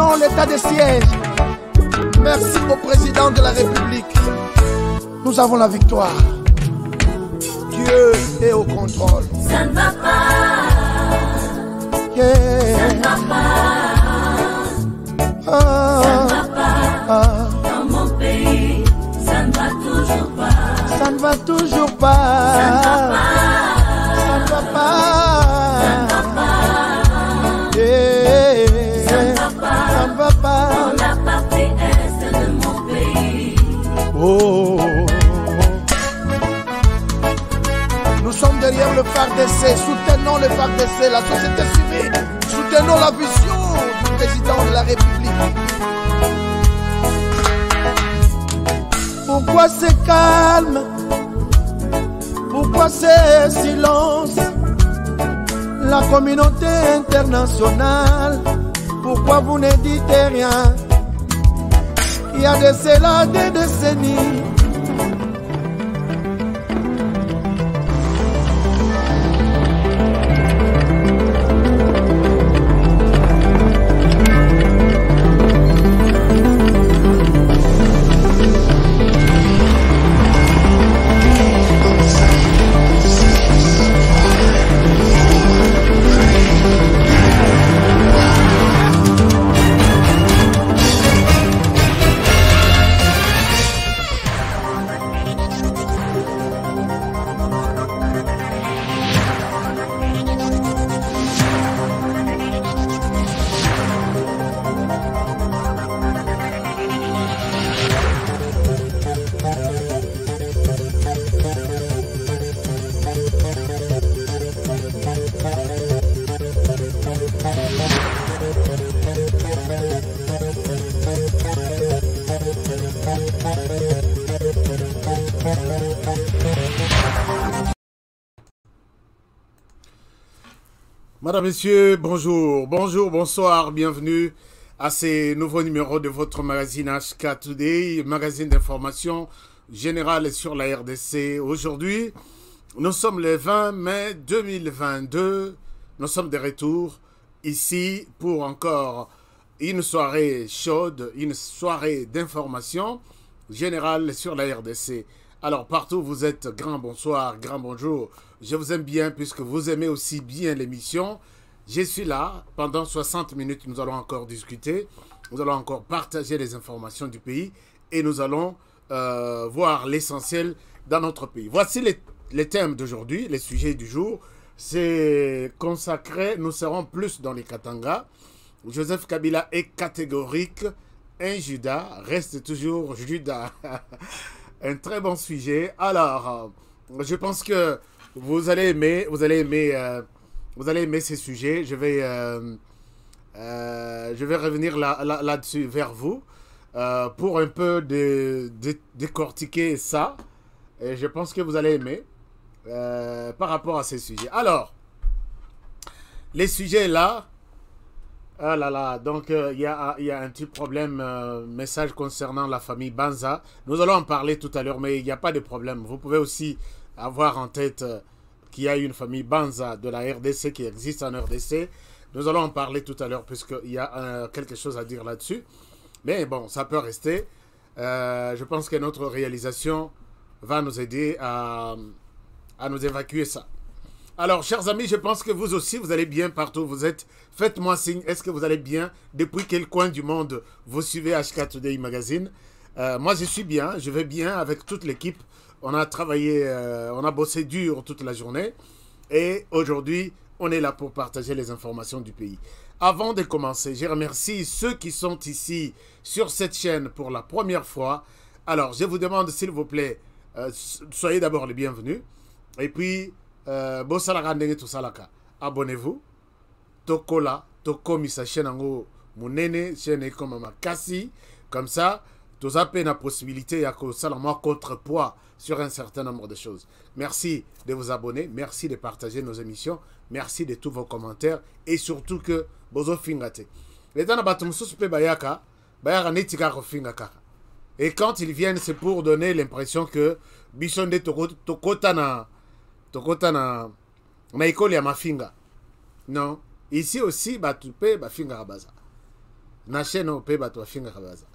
déclarons l'état de siège. Merci au président de la République. Nous avons la victoire. Dieu est au contrôle. Ça ne va pas. Yeah. Ça ne va pas. Ça ne va pas. Dans mon pays, ça ne va toujours pas. Ça ne va toujours pas. Ça ne va pas. Ça ne va pas. Ça ne va pas. Yeah. Ça ne va pas. Ça ne va pas. Dans la partie est de mon pays. Oh. Nous sommes derrière le FARDC. Soutenons le FARDC, la société civile. Soutenons la vision du président de la République. Pourquoi c'est calme? Pourquoi c'est silence? La communauté internationale, pourquoi vous ne dites rien? Il y a de cela des décennies. Madame, Messieurs, bonjour, bonsoir, bienvenue à ces nouveaux numéros de votre magazine HK Today, magazine d'information générale sur la RDC. Aujourd'hui, nous sommes le 20 mai 2022, nous sommes de retour ici pour encore une soirée chaude, une soirée d'information générale sur la RDC. Alors partout où vous êtes, grand bonsoir, grand bonjour. Je vous aime bien puisque vous aimez aussi bien l'émission. Je suis là pendant 60 minutes. Nous allons encore discuter. Nous allons encore partager les informations du pays et nous allons voir l'essentiel dans notre pays. Voici les thèmes d'aujourd'hui, les sujets du jour. C'est consacré, nous serons plus dans les Katanga. Joseph Kabila est catégorique. Un Judas reste toujours Judas. Un très bon sujet. Alors, je pense que vous allez aimer ces sujets. Je vais revenir là-dessus vers vous pour un peu décortiquer ça. Et je pense que vous allez aimer par rapport à ces sujets. Alors, les sujets là. Ah là là, donc il y a un petit problème, message concernant la famille Banza. Nous allons en parler tout à l'heure, mais il n'y a pas de problème. Vous pouvez aussi avoir en tête qu'il y a une famille Banza de la RDC qui existe en RDC. Nous allons en parler tout à l'heure puisqu'il y a quelque chose à dire là-dessus. Mais bon, ça peut rester. Je pense que notre réalisation va nous aider à nous évacuer ça. Alors, chers amis, je pense que vous aussi, vous allez bien partout où vous êtes. Faites-moi signe, est-ce que vous allez bien? Depuis quel coin du monde vous suivez HK Today Magazine? Moi, je suis bien, je vais bien avec toute l'équipe. On a travaillé, on a bossé dur toute la journée. Et aujourd'hui, on est là pour partager les informations du pays. Avant de commencer, je remercie ceux qui sont ici sur cette chaîne pour la première fois. Alors, je vous demande, s'il vous plaît, soyez d'abord les bienvenus. Et puis... abonnez-vous. Tokola, tokomisa chaîne ango munene, chaîne comme makasi. Comme ça, tous avez la possibilité à que ça moi contrepoids sur un certain nombre de choses. Merci de vous abonner, merci de partager nos émissions, merci de tous vos commentaires et surtout que bozo fingate. Les gens batum suspe bayaka, bayaka netika rofingaka. Et quand ils viennent, c'est pour donner l'impression que bisonde tokotana na école ya mafinga. Non, ici aussi batupe bafinga baza. na chaîne au pays bato finga kabaza.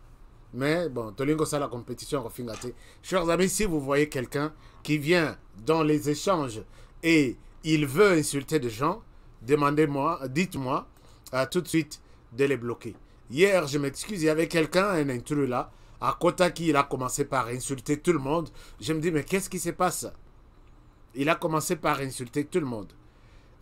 Mais bon, tolingo ça la compétition finga te. Chers amis, si vous voyez quelqu'un qui vient dans les échanges et il veut insulter des gens, demandez-moi, dites-moi tout de suite de les bloquer. Hier, je m'excuse, il y avait quelqu'un, un intrus là, à Kotaki, il a commencé par insulter tout le monde. Je me dis, mais qu'est-ce qui se passe? Il a commencé par insulter tout le monde.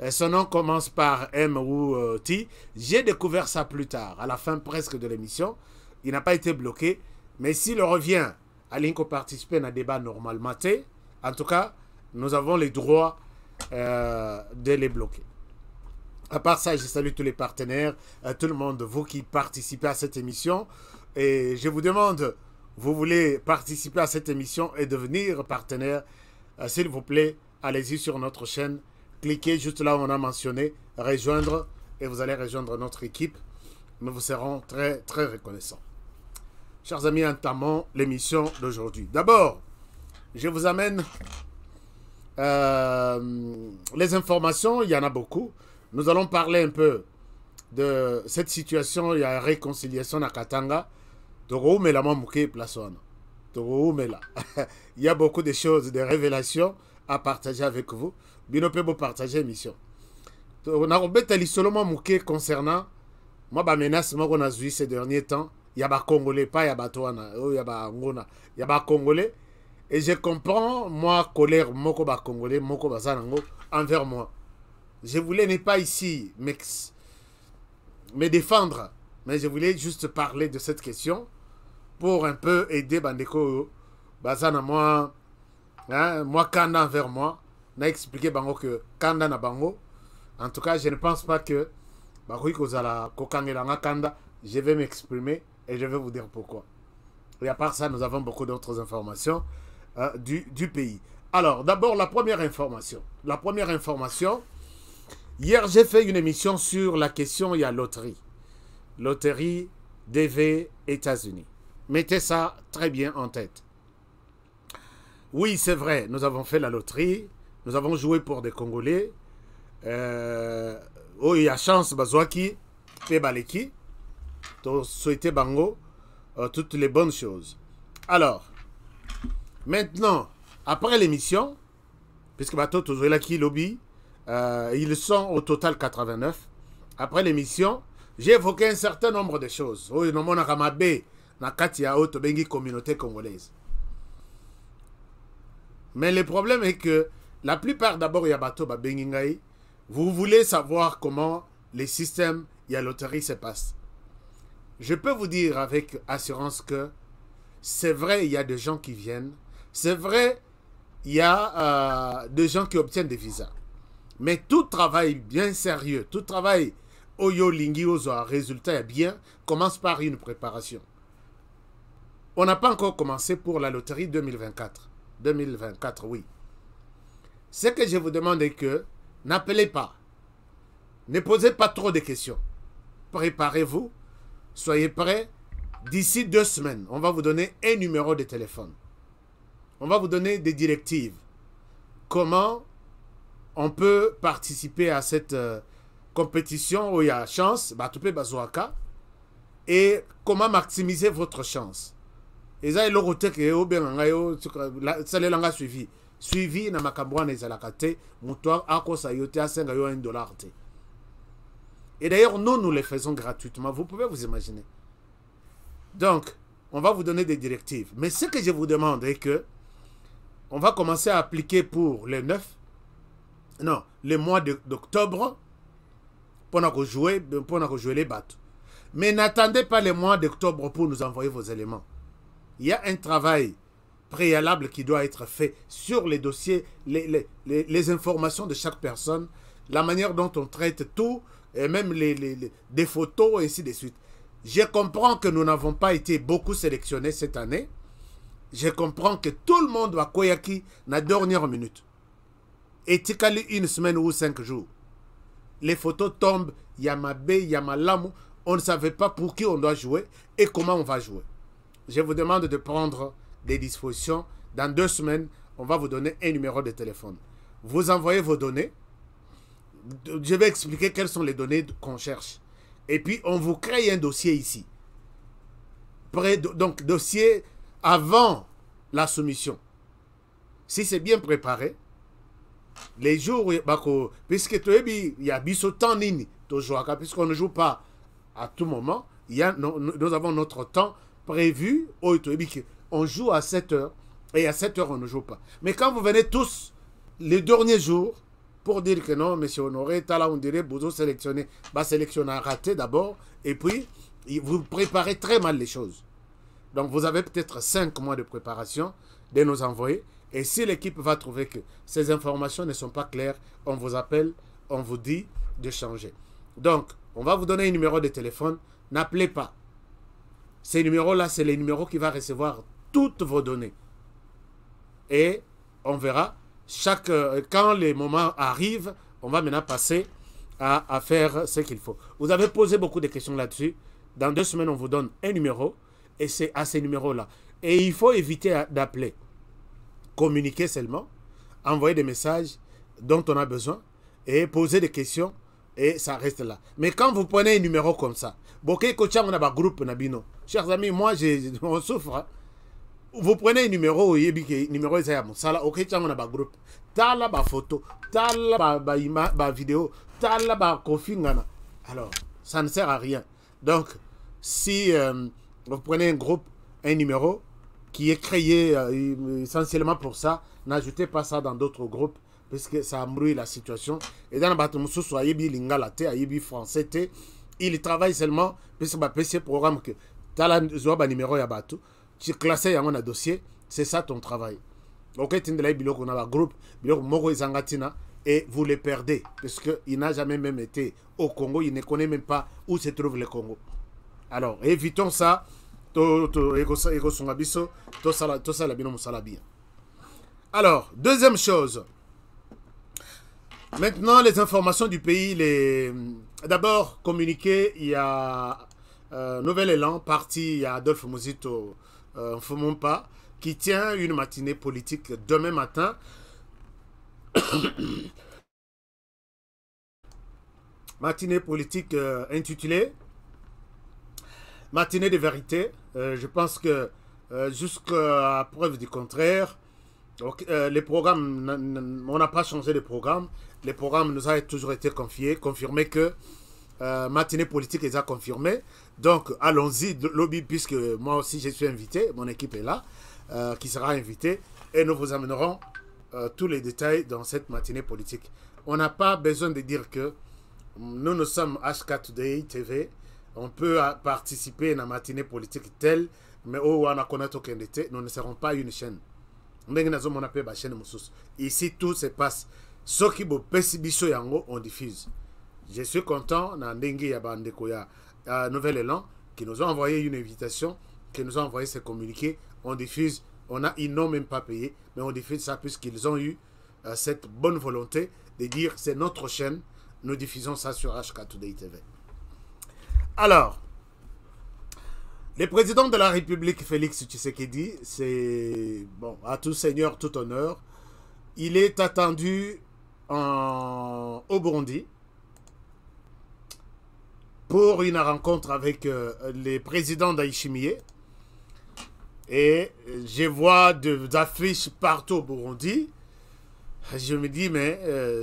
Son nom commence par M ou T. J'ai découvert ça plus tard, à la fin presque de l'émission. Il n'a pas été bloqué. Mais s'il revient à l'inco participer à un débat normalement, en tout cas, nous avons les droits de les bloquer. À part ça, je salue tous les partenaires, tout le monde, vous qui participez à cette émission. Et je vous demande, vous voulez participer à cette émission et devenir partenaire, s'il vous plaît, allez-y sur notre chaîne. Cliquez juste là où on a mentionné, rejoindre, et vous allez rejoindre notre équipe. Nous vous serons très, très reconnaissants. Chers amis, entamons l'émission d'aujourd'hui. D'abord, je vous amène les informations, il y en a beaucoup. Nous allons parler un peu de cette situation, il y a réconciliation à Katanga. Il y a beaucoup de choses, de révélations à partager avec vous. Bino peut vous partager l'émission. On a rebêté seulement mouké concernant moi ba menace moi qu'on a vu ces derniers temps. Il y a ba Congolais, pas il y a ba Toana, il y a ba Angona, il y a ba Congolais. Et je comprends moi colère moko ba Congolais, moko ba zanango envers moi. Je voulais ne pas ici me défendre, mais je voulais juste parler de cette question pour un peu aider Bandeko bazana moi, hein, moi Kanda envers moi. N'a expliqué bango que Kanda na bango. En tout cas, je ne pense pas que Kanda, je vais m'exprimer et je vais vous dire pourquoi. Et à part ça, nous avons beaucoup d'autres informations du pays. Alors, d'abord, la première information. La première information, hier, j'ai fait une émission sur la question, il y a loterie. Loterie DV États-Unis. Mettez ça très bien en tête. Oui, c'est vrai, nous avons fait la loterie. Nous avons joué pour des Congolais. Oh, il y a chance, Bazouaki, Pebaleki. Souhaiter Bango toutes les bonnes choses. Alors, maintenant, après l'émission, puisque Bato Tozouelaki Lobby, ils sont au total 89. Après l'émission, j'ai évoqué un certain nombre de choses. Oh, il y a un Ramabe, Nakatia, Otobengi, communauté congolaise. Mais le problème est que la plupart d'abord, il y a Bato Babengingaï. Vous voulez savoir comment les systèmes, il y a loterie se passent. Je peux vous dire avec assurance que c'est vrai, il y a des gens qui viennent. C'est vrai, il y a des gens qui obtiennent des visas. Mais tout travail bien sérieux, tout travail Oyo Lingi Ozo, résultat bien, commence par une préparation. On n'a pas encore commencé pour la loterie 2024. 2024, oui. Ce que je vous demande est que n'appelez pas. Ne posez pas trop de questions. Préparez-vous. Soyez prêts. D'ici 2 semaines, on va vous donner un numéro de téléphone. On va vous donner des directives. Comment on peut participer à cette compétition où il y a chance, Batoupe Bazouaka, et comment maximiser votre chance. Et ça, c'est suivi. Suivi na makambouane ezalakate, moutoir akosa yote a 5 yo $1 te. Et d'ailleurs, nous les faisons gratuitement. Vous pouvez vous imaginer. Donc, on va vous donner des directives. Mais ce que je vous demande est que on va commencer à appliquer pour le 9, non, le mois d'octobre, pour jouer les bateaux. Mais n'attendez pas le mois d'octobre pour nous envoyer vos éléments. Il y a un travail préalable qui doit être fait sur les dossiers, les informations de chaque personne, la manière dont on traite tout, et même des photos, et ainsi de suite. Je comprends que nous n'avons pas été beaucoup sélectionnés cette année. Je comprends que tout le monde va koyaki na dernière minute. Et tikali 1 semaine ou 5 jours. Les photos tombent, Yamabe, Yamalamu, on ne savait pas pour qui on doit jouer et comment on va jouer. Je vous demande de prendre des dispositions. Dans 2 semaines, on va vous donner un numéro de téléphone. Vous envoyez vos données. Je vais expliquer quelles sont les données qu'on cherche. Et puis, on vous crée un dossier ici. Donc, dossier avant la soumission. Si c'est bien préparé, les jours, puisque il y a biso temps nini, puisqu'on ne joue pas à tout moment, nous avons notre temps prévu, on joue à 7 heures, et à 7 heures, on ne joue pas. Mais quand vous venez tous, les derniers jours, pour dire que non, monsieur Honoré, là, on dirait, vous sélectionner, sélectionner raté d'abord, et puis, vous préparez très mal les choses. Donc, vous avez peut-être 5 mois de préparation de nous envoyer. Et si l'équipe va trouver que ces informations ne sont pas claires, on vous appelle, on vous dit de changer. Donc, on va vous donner un numéro de téléphone. N'appelez pas. Ces numéros-là, c'est les numéros qui vont recevoir toutes vos données. Et on verra, quand les moments arrivent, on va maintenant passer à faire ce qu'il faut. Vous avez posé beaucoup de questions là-dessus. Dans 2 semaines, on vous donne un numéro. Et c'est à ces numéros-là. Et il faut éviter d'appeler. Communiquer seulement. Envoyer des messages dont on a besoin. Et poser des questions. Et ça reste là. Mais quand vous prenez un numéro comme ça, chers amis, moi, on souffre. Hein? Vous prenez un numéro, numéro ok, groupe. Tala ba photo, tala ba vidéo, tala ba kofingana. Alors, ça ne sert à rien. Donc, si vous prenez un groupe, un numéro qui est créé essentiellement pour ça, n'ajoutez pas ça dans d'autres groupes parce que ça embrouille la situation. Et dans le français, il travaille seulement parce que ce programme que tu as le numéro ya batu, tu classes un dossier, c'est ça ton travail. Ok, tu as un groupe, et vous les perdez parce qu'il n'a jamais même été au Congo, il ne connaît même pas où se trouve le Congo. Alors, évitons ça. Alors, deuxième chose. Maintenant, les informations du pays. D'abord, communiqué, il y a Nouvel Élan, parti, il y a Adolphe Muzito Fumumpa, qui tient une matinée politique demain matin. Matinée politique intitulée Matinée de vérité. Je pense que jusqu'à preuve du contraire, les programmes, on n'a pas changé de programme. Les programmes nous ont toujours été confiés, confirmé que matinée politique les a confirmés. Donc allons-y, lobby, puisque moi aussi je suis invité, mon équipe est là, qui sera invitée, et nous vous amènerons tous les détails dans cette matinée politique. On n'a pas besoin de dire que nous sommes HK Today TV. On peut participer à la matinée politique telle, mais nous ne serons pas une chaîne. Ici, tout se passe. Ce qui on diffuse. Je suis content, Nouvel Élan, qui nous ont envoyé une invitation, qui nous ont envoyé ce communiqué. On diffuse, ils n'ont même pas payé, mais on diffuse ça puisqu'ils ont eu cette bonne volonté de dire c'est notre chaîne, nous diffusons ça sur HK Today TV. Alors, le président de la République, Félix Tshisekedi, c'est, bon, à tout seigneur, tout honneur, il est attendu au Burundi pour une rencontre avec les présidents d'Aïchimié. Et je vois des affiches partout au Burundi. Je me dis, mais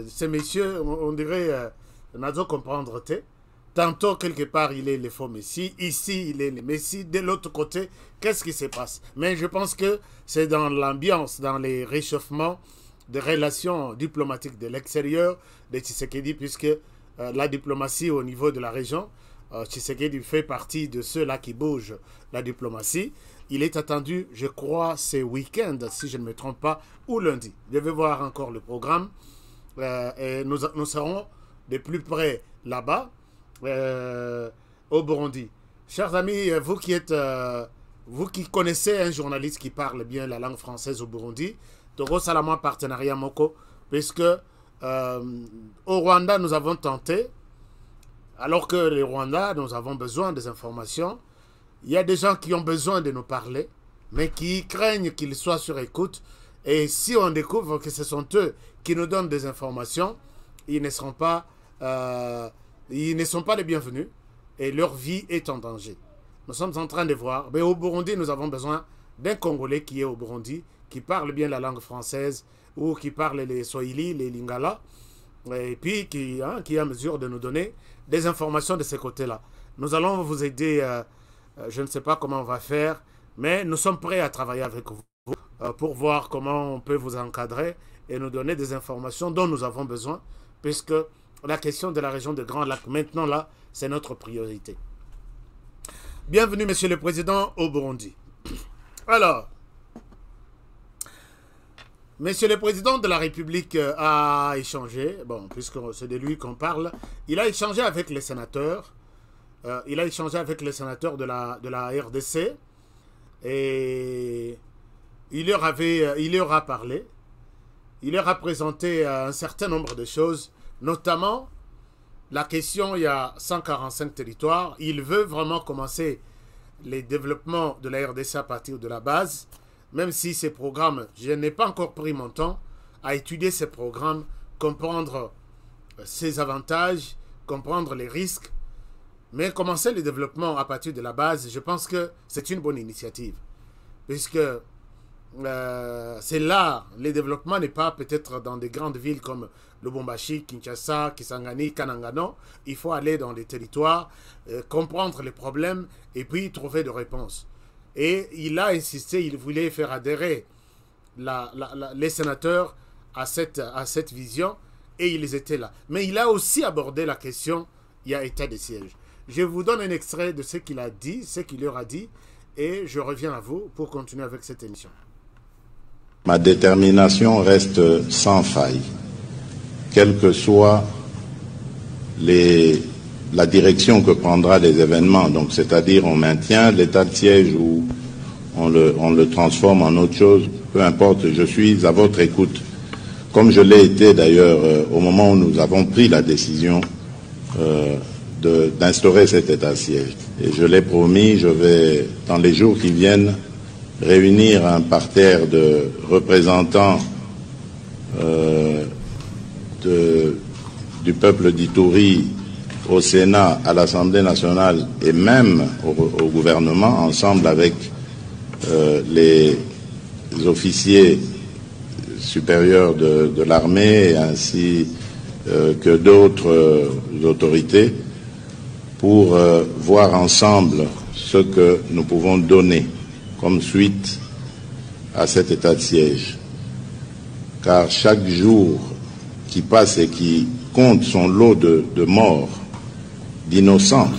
ces messieurs, on dirait, on a dû comprendre, tantôt, quelque part, il est le faux Messie. Ici, il est le Messie. De l'autre côté, qu'est-ce qui se passe? Mais je pense que c'est dans l'ambiance, dans les réchauffements des relations diplomatiques de l'extérieur de Tshisekedi, puisque la diplomatie au niveau de la région, Tshisekedi fait partie de ceux-là qui bougent la diplomatie. Il est attendu, je crois, ce week-end, si je ne me trompe pas, ou lundi. Je vais voir encore le programme. Et nous serons de plus près là-bas. Au Burundi. Chers amis, vous qui connaissez un journaliste qui parle bien la langue française au Burundi, Togo Salama Partenariat Moko, puisque au Rwanda, nous avons tenté, alors que le Rwanda, nous avons besoin des informations. Il y a des gens qui ont besoin de nous parler, mais qui craignent qu'ils soient sur écoute. Et si on découvre que ce sont eux qui nous donnent des informations, ils ne sont pas les bienvenus. et leur vie est en danger. Nous sommes en train de voir, mais au Burundi, nous avons besoin d'un Congolais qui est au Burundi, qui parle bien la langue française, ou qui parle les Swahili, les Lingala, et puis qui est en mesure de nous donner des informations de ce côté-là. Nous allons vous aider, je ne sais pas comment on va faire, mais nous sommes prêts à travailler avec vous pour voir comment on peut vous encadrer et nous donner des informations dont nous avons besoin, puisque la question de la région de Grand Lac, maintenant là, c'est notre priorité. Bienvenue, Monsieur le Président, au Burundi. Alors, Monsieur le Président de la République a échangé, bon, puisque c'est de lui qu'on parle, il a échangé avec les sénateurs, de la RDC, et il leur a parlé, il leur a présenté un certain nombre de choses, notamment la question, il y a 145 territoires, il veut vraiment commencer les développements de la RDC à partir de la base, même si ces programmes, je n'ai pas encore pris mon temps à étudier ces programmes, comprendre ses avantages, comprendre les risques, mais commencer le développement à partir de la base, je pense que c'est une bonne initiative, puisque c'est là, le développement n'est pas peut-être dans des grandes villes comme Lubumbashi, Kinshasa, Kisangani, Kanangano. Il faut aller dans les territoires, comprendre les problèmes et puis trouver des réponses. Et il a insisté, il voulait faire adhérer les sénateurs à cette vision et ils étaient là. Mais il a aussi abordé la question, il y a état de siège. Je vous donne un extrait de ce qu'il a dit, ce qu'il leur a dit, et je reviens à vous pour continuer avec cette émission. Ma détermination reste sans faille, quelle que soit la direction que prendra les événements. Donc, c'est-à-dire on maintient l'état de siège ou on le transforme en autre chose, peu importe, je suis à votre écoute. Comme je l'ai été d'ailleurs au moment où nous avons pris la décision d'instaurer cet état de siège. Et je l'ai promis, je vais, dans les jours qui viennent, réunir un parterre de représentants du peuple d'Ituri au Sénat, à l'Assemblée nationale et même au gouvernement, ensemble avec les officiers supérieurs de l'armée ainsi que d'autres autorités pour voir ensemble ce que nous pouvons donner comme suite à cet état de siège. Car chaque jour qui passe et qui compte son lot de morts, d'innocents,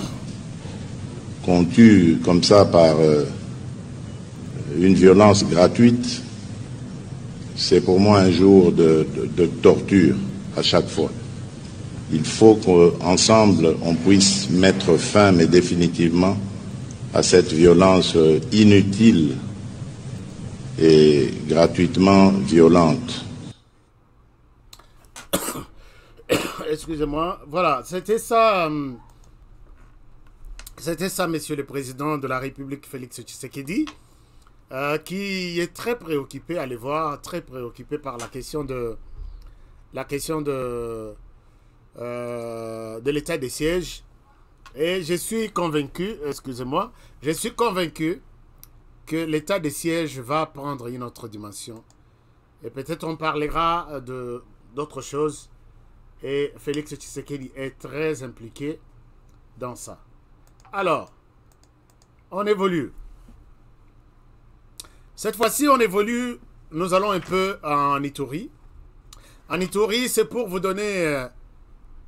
qu'on tue comme ça par une violence gratuite, c'est pour moi un jour de torture à chaque fois. Il faut qu'ensemble on puisse mettre fin, mais définitivement, à cette violence inutile et gratuitement violente. Excusez-moi, voilà, c'était ça, Monsieur le Président de la République, Félix Tshisekedi, qui est très préoccupé, allez voir, très préoccupé par la question de l'état des sièges. Et je suis convaincu, excusez-moi, je suis convaincu que l'état des sièges va prendre une autre dimension. Et peut-être on parlera d'autres choses. Et Félix Tshisekedi est très impliqué dans ça. Alors, on évolue. Cette fois-ci, on évolue, nous allons un peu en Ituri. En Ituri, c'est pour vous donner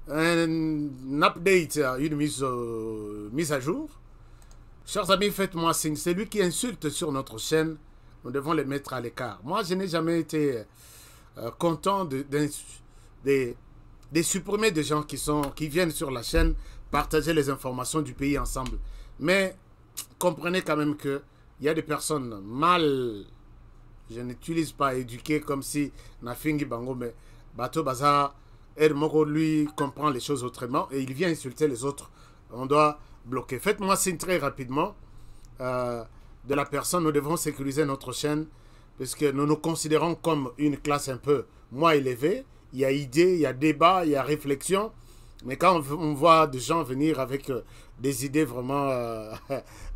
un update, une mise à jour. Chers amis, faites-moi signe. C'est lui qui insulte sur notre chaîne. Nous devons les mettre à l'écart. Moi, je n'ai jamais été content de supprimer des gens qui viennent sur la chaîne partager les informations du pays ensemble. Mais comprenez quand même qu'il y a des personnes mal, je n'utilise pas éduquées comme si Nafingi Bango, mais Bato Baza, Moko, lui, comprend les choses autrement et il vient insulter les autres. On doit bloquer. Faites-moi signe très rapidement de la personne. Nous devons sécuriser notre chaîne puisque nous nous considérons comme une classe un peu moins élevée. Il y a idée, il y a débat, il y a réflexion. Mais quand on voit des gens venir avec des idées vraiment,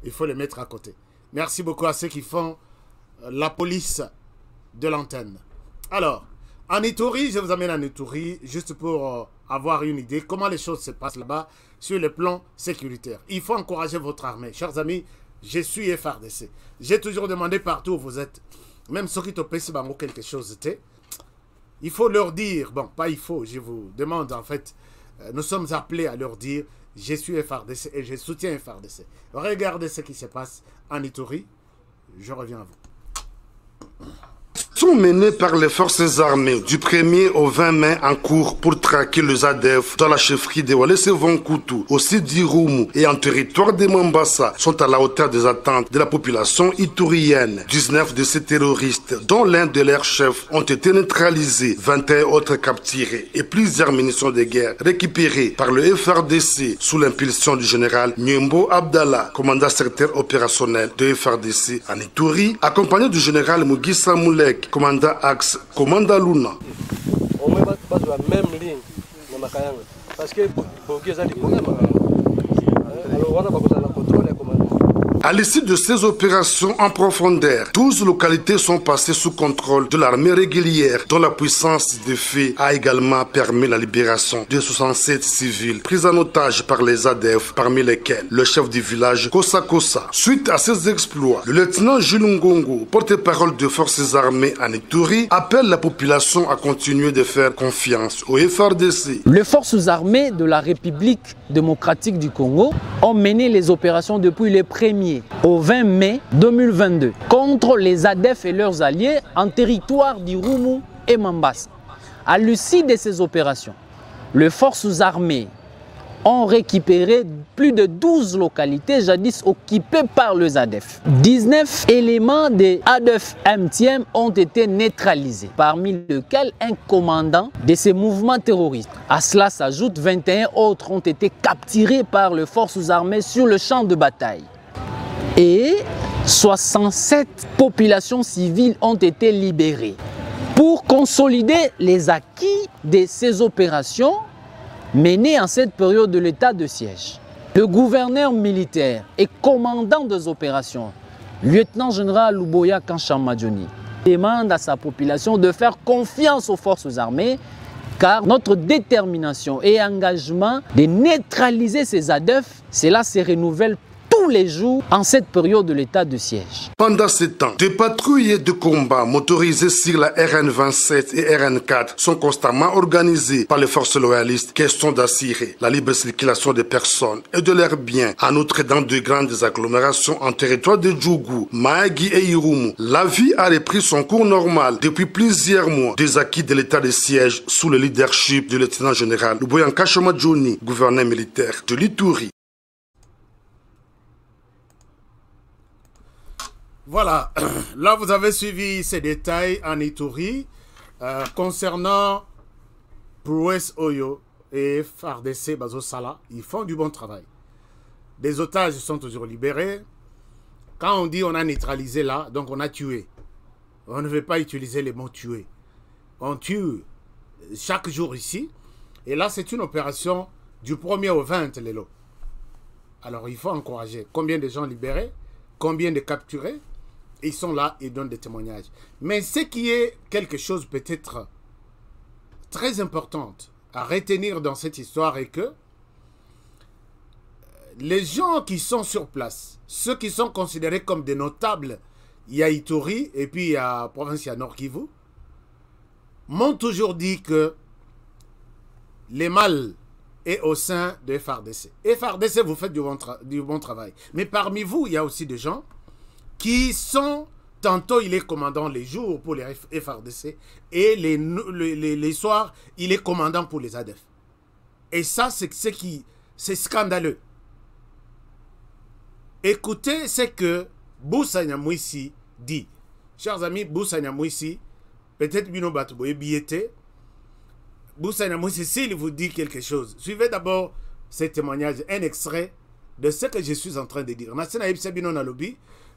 il faut les mettre à côté. Merci beaucoup à ceux qui font la police de l'antenne. Alors, en Ituri, je vous amène en Ituri juste pour avoir une idée comment les choses se passent là-bas sur le plan sécuritaire. Il faut encourager votre armée. Chers amis, je suis FARDC. J'ai toujours demandé partout où vous êtes, même ceux qui te pèsent quelque chose, il faut leur dire, bon, pas il faut, je vous demande en fait, nous sommes appelés à leur dire, je suis FARDC et je soutiens FARDC. Regardez ce qui se passe en Ituri. Je reviens à vous. Sont menés par les forces armées du 1er au 20 mai en cours pour traquer les ADF dans la chefferie de Walese-Vonkutu, aussi d'Irumu et en territoire de Mombasa sont à la hauteur des attentes de la population itourienne. 19 de ces terroristes, dont l'un de leurs chefs, ont été neutralisés, 21 autres capturés et plusieurs munitions de guerre récupérées par le FARDC sous l'impulsion du général Nyembo Abdallah, commandant secteur opérationnel de FARDC en Ituri, accompagné du général Mugisa Moulek, commandant Axe, commandant Luna. On met la même ligne dans ma carrière. Parce que à l'issue de ces opérations en profondeur, 12 localités sont passées sous contrôle de l'armée régulière, dont la puissance de fait a également permis la libération de 67 civils pris en otage par les ADF, parmi lesquels le chef du village Kosa Kosa. Suite à ces exploits, le lieutenant Jules Ngongo, porte-parole des forces armées en Ituri, appelle la population à continuer de faire confiance au FARDC. Les forces armées de la République démocratique du Congo ont mené les opérations depuis le 1er au 20 mai 2022 contre les ADF et leurs alliés en territoire d'Irumu et Mombasa. À l'issue de ces opérations, les forces armées ont récupéré plus de 12 localités jadis occupées par les ADF. 19 éléments des ADF MTM ont été neutralisés, parmi lesquels un commandant de ces mouvements terroristes. À cela s'ajoutent 21 autres ont été capturés par les forces armées sur le champ de bataille. Et 67 populations civiles ont été libérées. Pour consolider les acquis de ces opérations menées en cette période de l'état de siège, le gouverneur militaire et commandant des opérations, lieutenant-général Luboya Kanchamadjoni, demande à sa population de faire confiance aux forces armées car notre détermination et engagement de neutraliser ces ADF, cela se renouvelle tous les jours en cette période de l'état de siège. Pendant ce temps, des patrouilles de combat motorisées sur la RN27 et RN4 sont constamment organisées par les forces loyalistes, question d'assurer la libre circulation des personnes et de leurs biens. En outre, dans de grandes agglomérations en territoire de Djougou, Mahagi et Irumu, la vie a repris son cours normal depuis plusieurs mois. Des acquis de l'état de siège sous le leadership du lieutenant-général Luboya Nkashamadjoni, gouverneur militaire de l'Ituri. Voilà, là vous avez suivi ces détails en Ituri concernant Prouès Oyo et FARDC Bazo Sala. Ils font du bon travail. Des otages sont toujours libérés. Quand on dit on a neutralisé là, donc on a tué. On ne veut pas utiliser les mots tuer. On tue chaque jour ici. Et là c'est une opération du 1er au 20 Lélo. Alors il faut encourager. Combien de gens libérés? Combien de capturés? Ils sont là, ils donnent des témoignages. Mais ce qui est quelque chose peut-être très important à retenir dans cette histoire est que les gens qui sont sur place, ceux qui sont considérés comme des notables, il y a Ituri et puis il y a province Nord Kivu, m'ont toujours dit que le mal est au sein de FARDC. FARDC, vous faites du bon travail. Mais parmi vous, il y a aussi des gens qui sont, tantôt il est commandant les jours pour les FARDC et les soirs, il est commandant pour les ADF. Et ça, c'est scandaleux. Écoutez ce que Boussa Nyamwisi dit. Chers amis, Boussa Nyamwisi, peut-être Bino Batouboye Biété, Boussa Nyamwisi, s'il vous dit quelque chose, suivez d'abord ce témoignage, un extrait de ce que je suis en train de dire.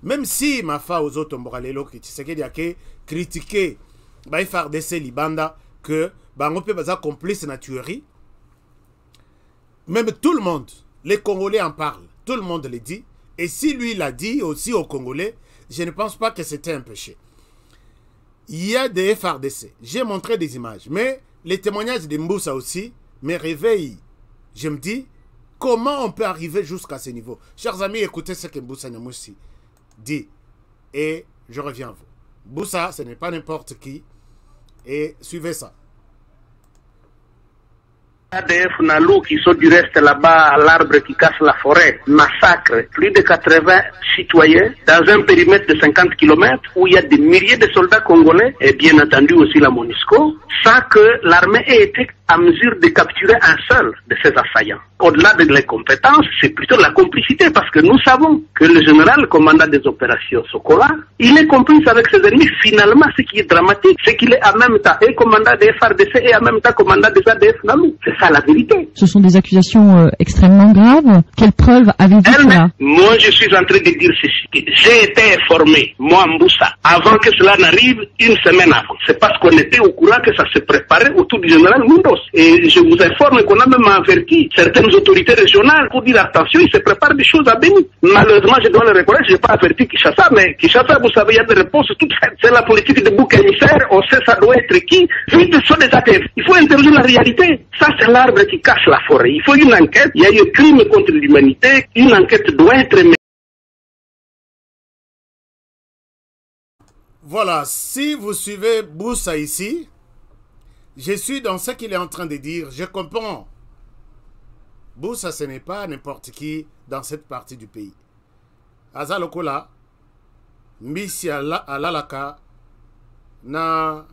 Même si ma fa aux autres moralelo qui a critiqué FARDC Libanda que on peut pas complice na tuerie, Même tout le monde, les Congolais en parlent, tout le monde le dit. Et si lui l'a dit aussi aux Congolais, je ne pense pas que c'était un péché. Il y a des FRDC. J'ai montré des images. Mais les témoignages de Mboussa aussi me réveillent. Je me dis, comment on peut arriver jusqu'à ce niveau? Chers amis, écoutez ce que Mboussa Nyamwisi dit. Et je reviens à vous. Mboussa, ce n'est pas n'importe qui. Et suivez ça. ADF Nalou qui sont du reste là-bas à l'arbre qui casse la forêt, massacre plus de 80 citoyens dans un périmètre de 50 km où il y a des milliers de soldats congolais et bien entendu aussi la MONUSCO, sans que l'armée ait été à mesure de capturer un seul de ces assaillants. Au-delà de les compétences, c'est plutôt la complicité parce que nous savons que le général commandant des opérations Sokola, il est complice avec ses ennemis. Finalement, ce qui est dramatique, c'est qu'il est en même temps et commandant des FRDC et en même temps commandant des ADF Nalou. C'est ça la vérité. Ce sont des accusations extrêmement graves. Quelles preuves avez-vous cela? Moi, je suis en train de dire ceci. J'ai été informé, moi, Mboussa, avant que cela n'arrive, une semaine avant. C'est parce qu'on était au courant que ça se préparait autour du général Mundos. Et je vous informe qu'on a même averti certaines autorités régionales pour dire attention, il se prépare des choses à Béni. Malheureusement, je dois le reconnaître, je n'ai pas averti Kinshasa, mais Kinshasa, vous savez, il y a des réponses toutes faites. C'est la politique de bouc émissaire, on sait ça doit être qui. Vite, ce sont des ADF. Il faut interroger la réalité. Ça, c'est l'arbre qui cache la forêt. Il faut une enquête. Il y a eu un crime contre l'humanité. Une enquête doit être menée. Voilà, si vous suivez Mboussa ici, je suis dans ce qu'il est en train de dire. Je comprends. Mboussa, ce n'est pas n'importe qui dans cette partie du pays. Azalokola, Mbisi alalaka, na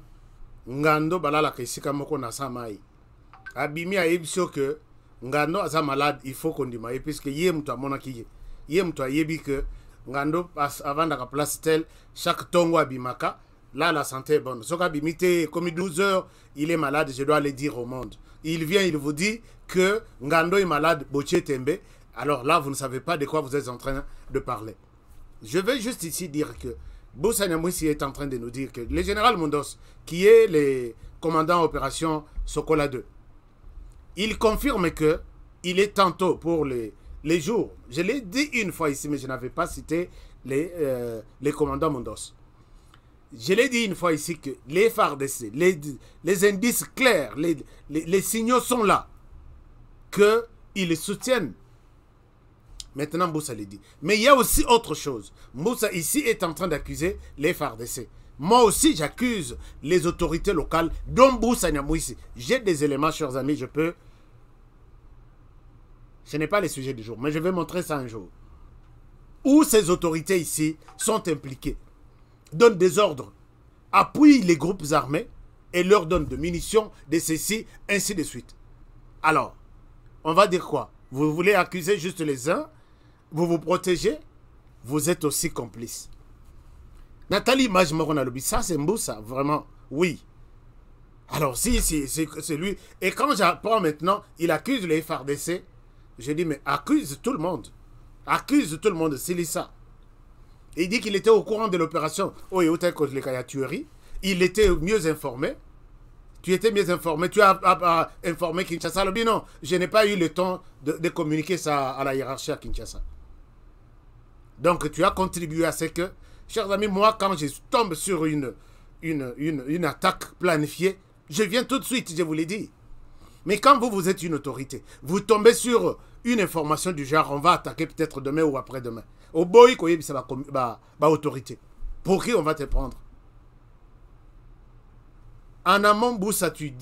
ngando balalaka isika moko na samai. Abimi a ebisio que ngando aza malade, il faut qu'on dimaye, puisque yé moutou a monaki yé moutou a yebi que ngando avant de la place tel, chaque tongo abimaka, là la santé est bonne. Soka bimite, comme 12 heures, il est malade, je dois le dire au monde. Il vient, il vous dit que ngando est malade, Boché Tembe, alors là vous ne savez pas de quoi vous êtes en train de parler. Je vais juste ici dire que Mboussa Nyamwisi est en train de nous dire que le général Mundos, qui est le commandant opération Sokola 2, il confirme que il est tantôt pour les jours. Je l'ai dit une fois ici, mais je n'avais pas cité les commandants Mundos. Je l'ai dit une fois ici que les FARDC, les indices clairs, les signaux sont là, qu'ils soutiennent. Maintenant, Mboussa l'a dit. Mais il y a aussi autre chose. Mboussa ici est en train d'accuser les FARDC. Moi aussi, j'accuse les autorités locales, dont Mboussa Nyamwisi. J'ai des éléments, chers amis, je peux... Ce n'est pas le sujet du jour, mais je vais montrer ça un jour. Où ces autorités ici sont impliquées, donnent des ordres, appuient les groupes armés et leur donnent de munitions, de ceci, ainsi de suite. Alors, on va dire quoi? Vous voulez accuser juste les uns, vous vous protégez, vous êtes aussi complices. Nathalie Majmoronalobi, ça c'est Mboussa, vraiment, oui. Alors si, c'est lui. Et quand j'apprends maintenant, il accuse les FARDC, je dis, mais accuse tout le monde. Accuse tout le monde, c'est ça. Il dit qu'il était au courant de l'opération. Oh, et tuerie. Il était mieux informé. Tu étais mieux informé. Tu as informé Kinshasa. Non, je n'ai pas eu le temps de communiquer ça à la hiérarchie à Kinshasa. Donc, tu as contribué à ce que, chers amis, moi, quand je tombe sur une attaque planifiée, je viens tout de suite, je vous l'ai dit. Mais quand vous êtes une autorité, vous tombez sur une information du genre, on va attaquer peut-être demain ou après-demain. Au boy, ça va autorité. Pour qui on va te prendre? En amont, Mboussa, tu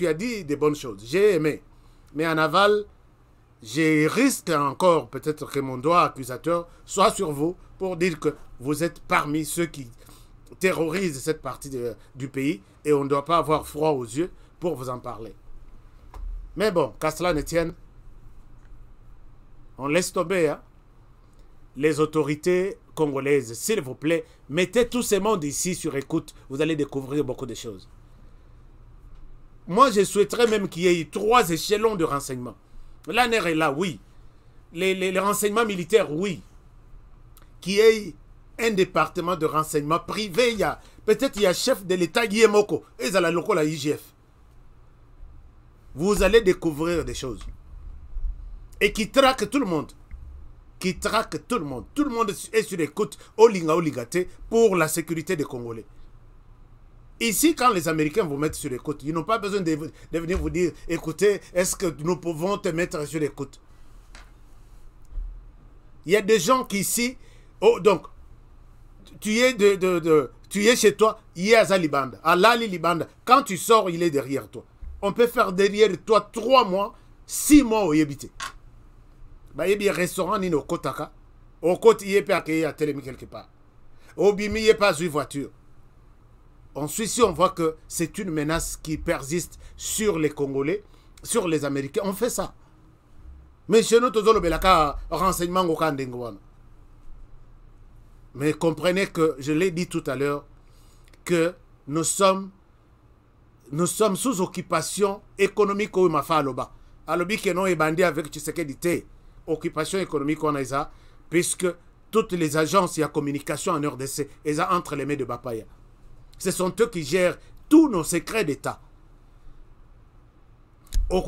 as dit des bonnes choses. J'ai aimé. Mais en aval, je risque encore peut-être que mon doigt accusateur soit sur vous pour dire que vous êtes parmi ceux qui terrorisent cette partie du pays et on ne doit pas avoir froid aux yeux pour vous en parler. Mais bon, qu'à cela ne tienne, on laisse tomber. Hein? Les autorités congolaises, s'il vous plaît, mettez tout ce monde ici sur écoute. Vous allez découvrir beaucoup de choses. Moi, je souhaiterais même qu'il y ait 3 échelons de renseignement. L'ANR est là, oui. Les renseignements militaires, oui. Qu'il y ait un département de renseignement privé. Peut-être il y a chef de l'État, Yemoko, et à la locale, la IGF. Vous allez découvrir des choses. et qui traque tout le monde. Qui traque tout le monde. Tout le monde est sur l'écoute au Ligate pour la sécurité des Congolais. Ici, quand les Américains vous mettent sur l'écoute, ils n'ont pas besoin de venir vous dire, écoutez, est-ce que nous pouvons te mettre sur l'écoute? Il y a des gens qui ici, oh, donc, tu es chez toi, il est à Zalibanda, à Lali Libanda. Quand tu sors, il est derrière toi. On peut faire derrière toi 3 mois, 6 mois au Yébité. Il y a un restaurant ni au Kotaka. Au côté, il n'y a pas à Télémi quelque part. Au Bimi, il n'y a pas une voiture. Ensuite, si on voit que c'est une menace qui persiste sur les Congolais, sur les Américains, on fait ça. Mais chez nous, tous les renseignements au Kandengouane. Mais comprenez que, je l'ai dit tout à l'heure, que nous sommes sous occupation économique au Mafa Aloba. Alobi qui est bandé avec Tshisekedi. Occupation économique on a ça, puisque toutes les agences et la communication en RDC, elles ont entre les mains de Bapaya. Ce sont eux qui gèrent tous nos secrets d'État. Or,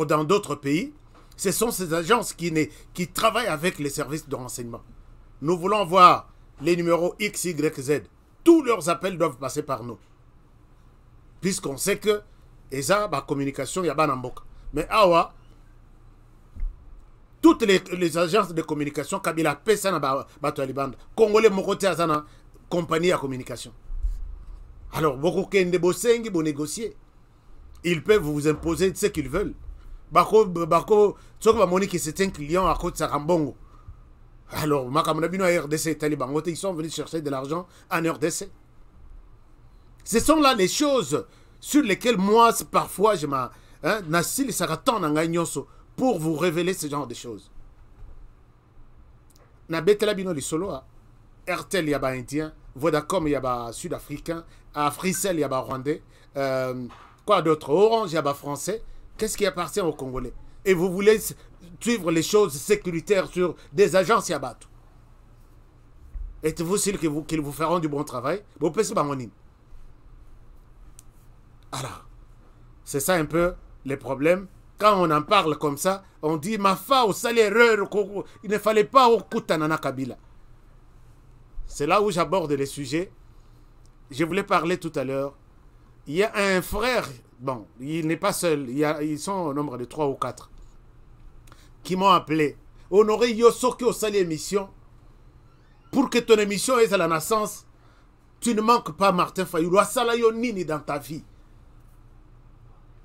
dans d'autres pays, ce sont ces agences qui travaillent avec les services de renseignement. Nous voulons voir les numéros X, Y, Z. Tous leurs appels doivent passer par nous. Puisqu'on sait que la communication, il y a Banamboka. Mais awa, toutes les agences de communication, Kabila Pessana Batoalibanda, Congolais Mokote Azana, compagnie à communication. Alors, beaucoup de Bosengi vont négocier. Ils peuvent vous imposer ce qu'ils veulent. Bako, Monique, c'est un client à côté de Sarambongo. Alors, Makamonabino à RDC, Taliban, ils sont venus chercher de l'argent en RDC. Ce sont là les choses sur lesquelles moi, parfois, je m'en. Nassil Saraton Nangagnoso pour vous révéler ce genre de choses. Nabetela Bino li solo, RTL yaba indien, Vodacom yaba sud-africain, à Frissel yaba rwandais, quoi d'autre, Orange yaba français. Qu'est-ce qui appartient aux Congolais? Et vous voulez suivre les choses sécuritaires sur des agences Yabatou. Êtes-vous sûr qu'ils vous feront du bon travail? Vous pensez pas mon. Alors, c'est ça un peu les problèmes. Quand on en parle comme ça, on dit ma fa au salaire, il ne fallait pas au Koutanana Kabila. C'est là où j'aborde les sujets. Je voulais parler tout à l'heure. Il y a un frère, bon, il n'est pas seul, ils sont au nombre de 3 ou 4, qui m'ont appelé. Honoré Yosoki au salaire émission. Pour que ton émission ait à la naissance, tu ne manques pas Martin Fayulu. Asalayo nini dans ta vie.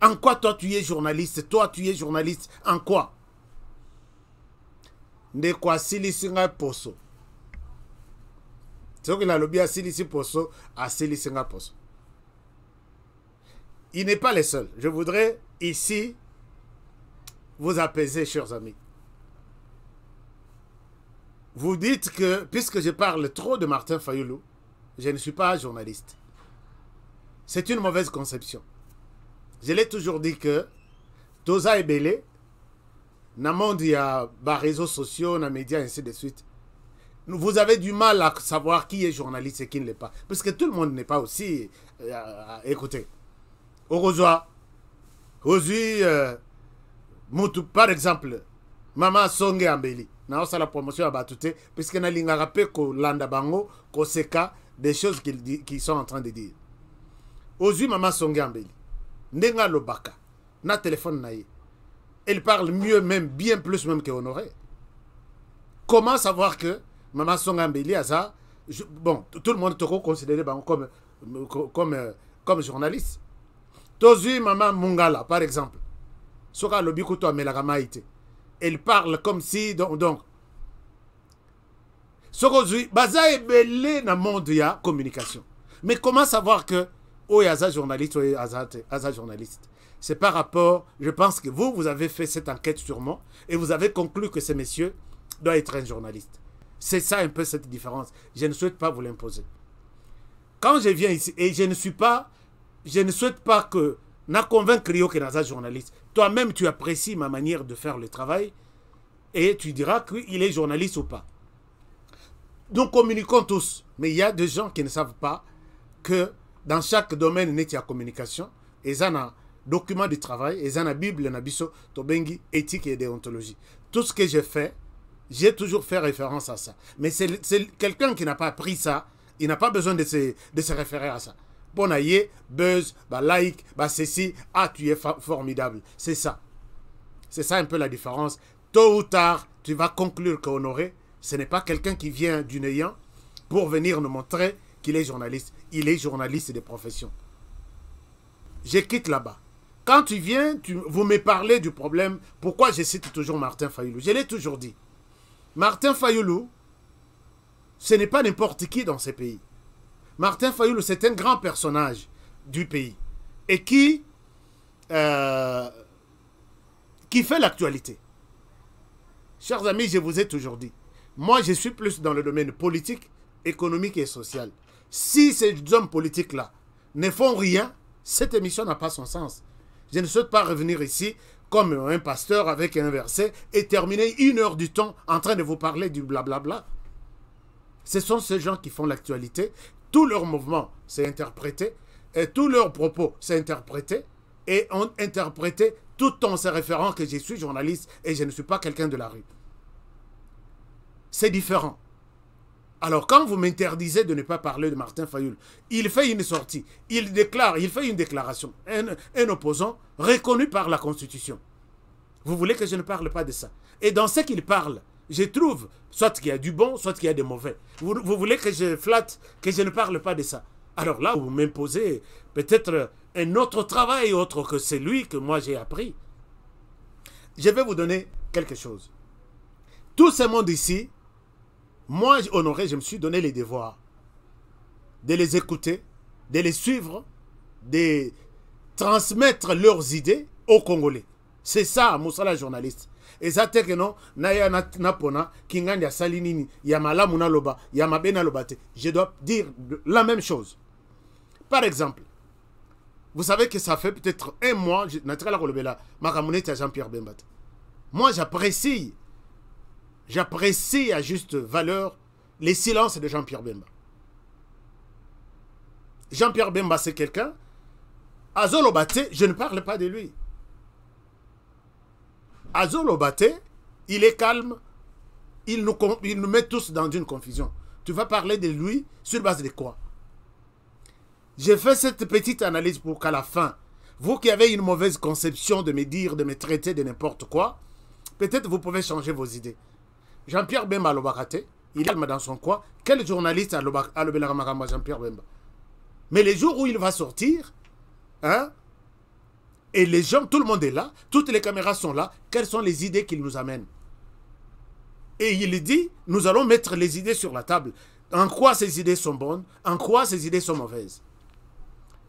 En quoi toi tu es journaliste? Toi tu es journaliste en quoi? Ne quoi silisinga poso. C'est ce qu'il a lobby à silisi poso, à silisinga poso. Il n'est pas le seul. Je voudrais ici vous apaiser, chers amis. Vous dites que, puisque je parle trop de Martin Fayulu, je ne suis pas journaliste. C'est une mauvaise conception. Je l'ai toujours dit que Toza et Belé, dans le monde, il y a des réseaux sociaux, dans les médias, ainsi de suite. Vous avez du mal à savoir qui est journaliste et qui ne l'est pas. Parce que tout le monde n'est pas aussi... écoutez, aujourd'hui, par exemple, Maman Songe Ambeli, na la promotion à Batouté, puisque na linga rappé ko landa bango, ko seka des choses qu'ils sont en train de dire. Aujourd'hui, Maman Songe Ambeli, Ndenga Lobaka, na téléphone naïe. Elle parle mieux même, bien plus même que Honoré. Comment savoir que Maman Songe Ambeli a ça? Bon, tout le monde te considère comme journaliste. Aujourd'hui, Maman Mungala, par exemple, Soka Lobikuto Amelagamaïte. Elle parle comme si, donc, aujourd'hui, Baza est belé dans le monde de la communication. Mais comment savoir que Oyaza journaliste ou Aza journaliste? C'est par rapport, je pense que vous avez fait cette enquête sur moi et vous avez conclu que ce monsieur doit être un journaliste. C'est ça un peu cette différence. Je ne souhaite pas vous l'imposer. Quand je viens ici, et je ne souhaite pas que n'a convaincre que Naza journaliste. Toi-même, tu apprécies ma manière de faire le travail et tu diras qu'il est journaliste ou pas. Nous communiquons tous, mais il y a des gens qui ne savent pas que dans chaque domaine, il y a communication. Et ça, document de travail, et dans la Bible, na biso, tobengi, éthique et déontologie. Tout ce que j'ai fait, j'ai toujours fait référence à ça. Mais c'est quelqu'un qui n'a pas appris ça, il n'a pas besoin de se référer à ça. Bon, aïe, buzz, bah like, bah ceci, ah, tu es formidable. C'est ça. C'est ça un peu la différence. Tôt ou tard, tu vas conclure qu'Honoré, ce n'est pas quelqu'un qui vient du néant pour venir nous montrer qu'il est journaliste. Il est journaliste de profession. Je quitte là-bas. Quand tu viens, vous me parlez du problème. Pourquoi je cite toujours Martin Fayulu? Je l'ai toujours dit. Martin Fayulu, ce n'est pas n'importe qui dans ce pays. Martin Fayulu, c'est un grand personnage du pays. Et qui fait l'actualité. Chers amis, je vous ai toujours dit. Moi, je suis plus dans le domaine politique, économique et social. Si ces hommes politiques-là ne font rien, cette émission n'a pas son sens. Je ne souhaite pas revenir ici comme un pasteur avec un verset et terminer 1 heure du temps en train de vous parler du blablabla. Ce sont ces gens qui font l'actualité. Tout leur mouvement, c'est interprété. Et tous leurs propos, c'est interprété. Et on interprété tout en se référant que je suis journaliste et je ne suis pas quelqu'un de la rue. C'est différent. Alors, quand vous m'interdisez de ne pas parler de Martin Fayulu, il fait une sortie, il fait une déclaration, un opposant reconnu par la Constitution. Vous voulez que je ne parle pas de ça? Et dans ce qu'il parle, je trouve soit qu'il y a du bon, soit qu'il y a des mauvais. Vous voulez que je flatte, que je ne parle pas de ça? Alors là, vous m'imposez peut-être un autre travail autre que celui que moi j'ai appris. Je vais vous donner quelque chose. Tout ce monde ici, moi, Honoré, je me suis donné les devoirs de les écouter, de les suivre, de transmettre leurs idées aux Congolais. C'est ça, Moussala journaliste. Et ça, c'est que non, Naya Napona, Kinganya Salinini, Yamala Munaloba, Yamabena Lobate. Je dois dire la même chose. Par exemple, vous savez que ça fait peut-être 1 mois, Jean-Pierre Bemba. Moi, j'apprécie à juste valeur les silences de Jean-Pierre Bemba. Jean-Pierre Bemba, c'est quelqu'un. Azolobate, je ne parle pas de lui. Azolobate, il est calme. Il nous met tous dans une confusion. Tu vas parler de lui sur base de quoi? J'ai fait cette petite analyse pour qu'à la fin, vous qui avez une mauvaise conception de me dire, de me traiter de n'importe quoi, peut-être vous pouvez changer vos idées. Jean-Pierre Bemba a l'obakate, il est dans son coin. Quel journaliste a l'obakate Jean-Pierre Bemba? Mais les jours où il va sortir, hein, et les gens, tout le monde est là, toutes les caméras sont là, quelles sont les idées qu'il nous amène? Et il dit, nous allons mettre les idées sur la table. En quoi ces idées sont bonnes? En quoi ces idées sont mauvaises?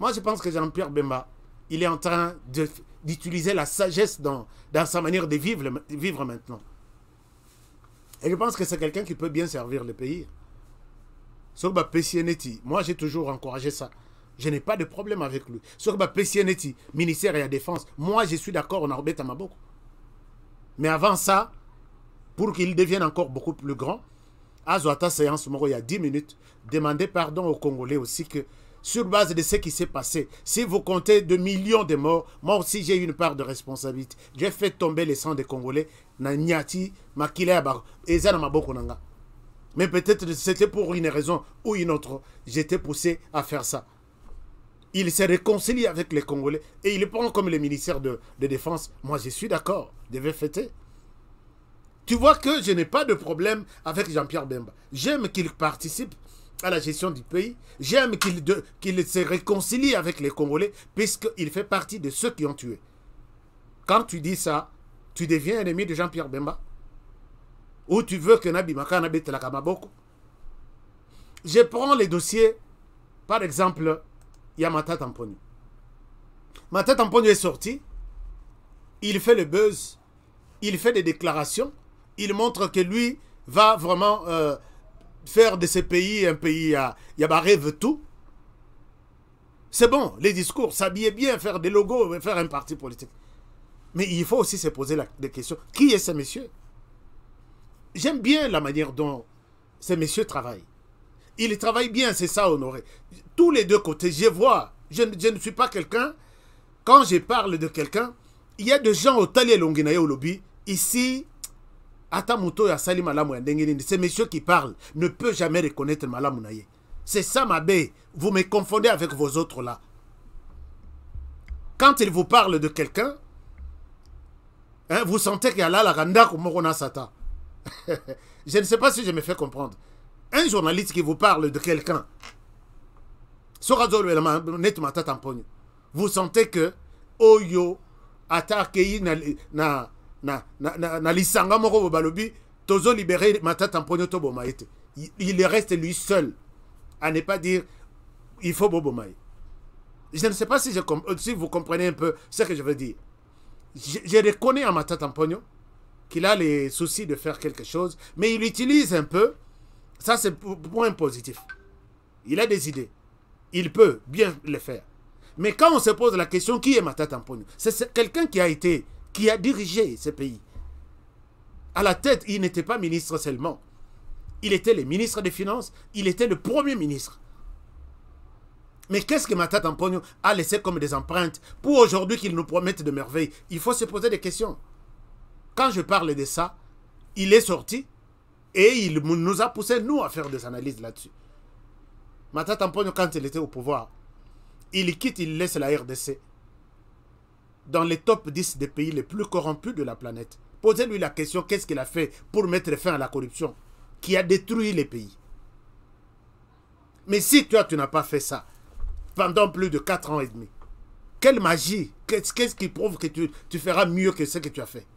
Moi, je pense que Jean-Pierre Bemba, il est en train d'utiliser la sagesse dans sa manière de vivre maintenant. Et je pense que c'est quelqu'un qui peut bien servir le pays. Sur Pessianetti, moi j'ai toujours encouragé ça. Je n'ai pas de problème avec lui. Sur Pessianetti, ministère et la défense, moi je suis d'accord, on a Robert Amaboko. Mais avant ça, pour qu'il devienne encore beaucoup plus grand, à Zoata séance, il y a 10 minutes, demandez pardon aux Congolais aussi que, sur base de ce qui s'est passé, si vous comptez de millions de morts, moi aussi j'ai une part de responsabilité. J'ai fait tomber les sangs des Congolais, Nanyati, Makile, et Zanamaboko Nanga. Mais peut-être c'était pour une raison ou une autre, j'étais poussé à faire ça. Il se réconcilie avec les Congolais et il prend comme le ministère de Défense. Moi je suis d'accord, je vais fêter. Tu vois que je n'ai pas de problème avec Jean-Pierre Bemba. J'aime qu'il participe à la gestion du pays. J'aime qu'il se réconcilie avec les Congolais puisqu'il fait partie de ceux qui ont tué. Quand tu dis ça, tu deviens ennemi de Jean-Pierre Bemba? Ou tu veux que Nabi Makana bete la Kamaboko? Je prends les dossiers, par exemple, il y a Mata Tamponi. Mata Tamponi est sorti, il fait le buzz, il fait des déclarations, il montre que lui va vraiment faire de ce pays un pays à rêve tout. C'est bon, les discours, s'habiller bien, faire des logos, faire un parti politique. Mais il faut aussi se poser des questions. Qui est ce monsieur? J'aime bien la manière dont ces messieurs travaillent. Ils travaillent bien, c'est ça, Honoré. Tous les deux côtés, je vois. Je ne suis pas quelqu'un quand je parle de quelqu'un, il y a des gens au Tali Longinaye au lobby. Ici, Atamuto ya Sali Malamu Yandengini, ces messieurs qui parlent ne peuvent jamais reconnaître Malamu Naye. C'est ça, ma belle. Vous me confondez avec vos autres là. Quand il vous parle de quelqu'un, hein, vous sentez qu'il y a là la randa ou Morona Sata. Je ne sais pas si je me fais comprendre. Un journaliste qui vous parle de quelqu'un, vous sentez que Oyo attaqué na lisanga moko balobi tozo libérer Matata Mponyo to bomaete. Il reste lui seul à ne pas dire il faut bobomae. Je ne sais pas si vous comprenez un peu ce que je veux dire. Je reconnais à Matata Mponyo qu'il a les soucis de faire quelque chose, mais il utilise un peu, ça c'est point positif. Il a des idées. Il peut bien le faire. Mais quand on se pose la question, qui est Matata Mponyo? C'est quelqu'un qui a dirigé ce pays. À la tête, il n'était pas ministre seulement. Il était le ministre des Finances, il était le premier ministre. Mais qu'est-ce que Matata Mponyo a laissé comme des empreintes pour aujourd'hui qu'il nous promette de merveilles? Il faut se poser des questions. Quand je parle de ça, il est sorti et il nous a poussé, nous, à faire des analyses là-dessus. Matata Mponyo, quand il était au pouvoir, il quitte, il laisse la RDC dans les top 10 des pays les plus corrompus de la planète. Posez-lui la question, qu'est-ce qu'il a fait pour mettre fin à la corruption qui a détruit les pays? Mais si toi, tu n'as pas fait ça pendant plus de 4 ans et demi, quelle magie, qu'est-ce qui prouve que tu feras mieux que ce que tu as fait?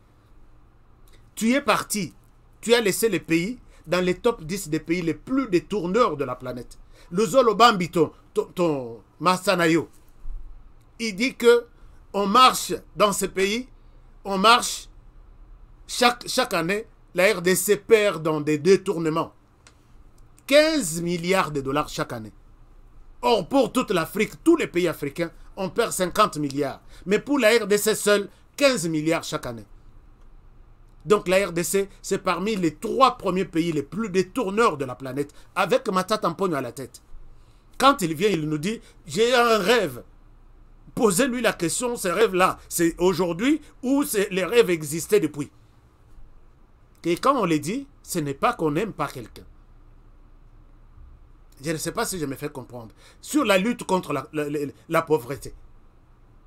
Tu es parti, tu as laissé les pays dans les top 10 des pays les plus détourneurs de la planète. Le Zolobambi, ton Masanayo, il dit que on marche dans ces pays, on marche, chaque année, la RDC perd dans des détournements 15 milliards de dollars chaque année. Or, pour toute l'Afrique, tous les pays africains, on perd 50 milliards. Mais pour la RDC seule, 15 milliards chaque année. Donc la RDC, c'est parmi les 3 premiers pays les plus détourneurs de la planète, avec Matata Mponyo à la tête. Quand il vient, il nous dit, j'ai un rêve. Posez-lui la question, ce rêve-là, c'est aujourd'hui ou les rêves existaient depuis? Et quand on les dit, ce n'est pas qu'on n'aime pas quelqu'un. Je ne sais pas si je me fais comprendre. Sur la lutte contre la pauvreté,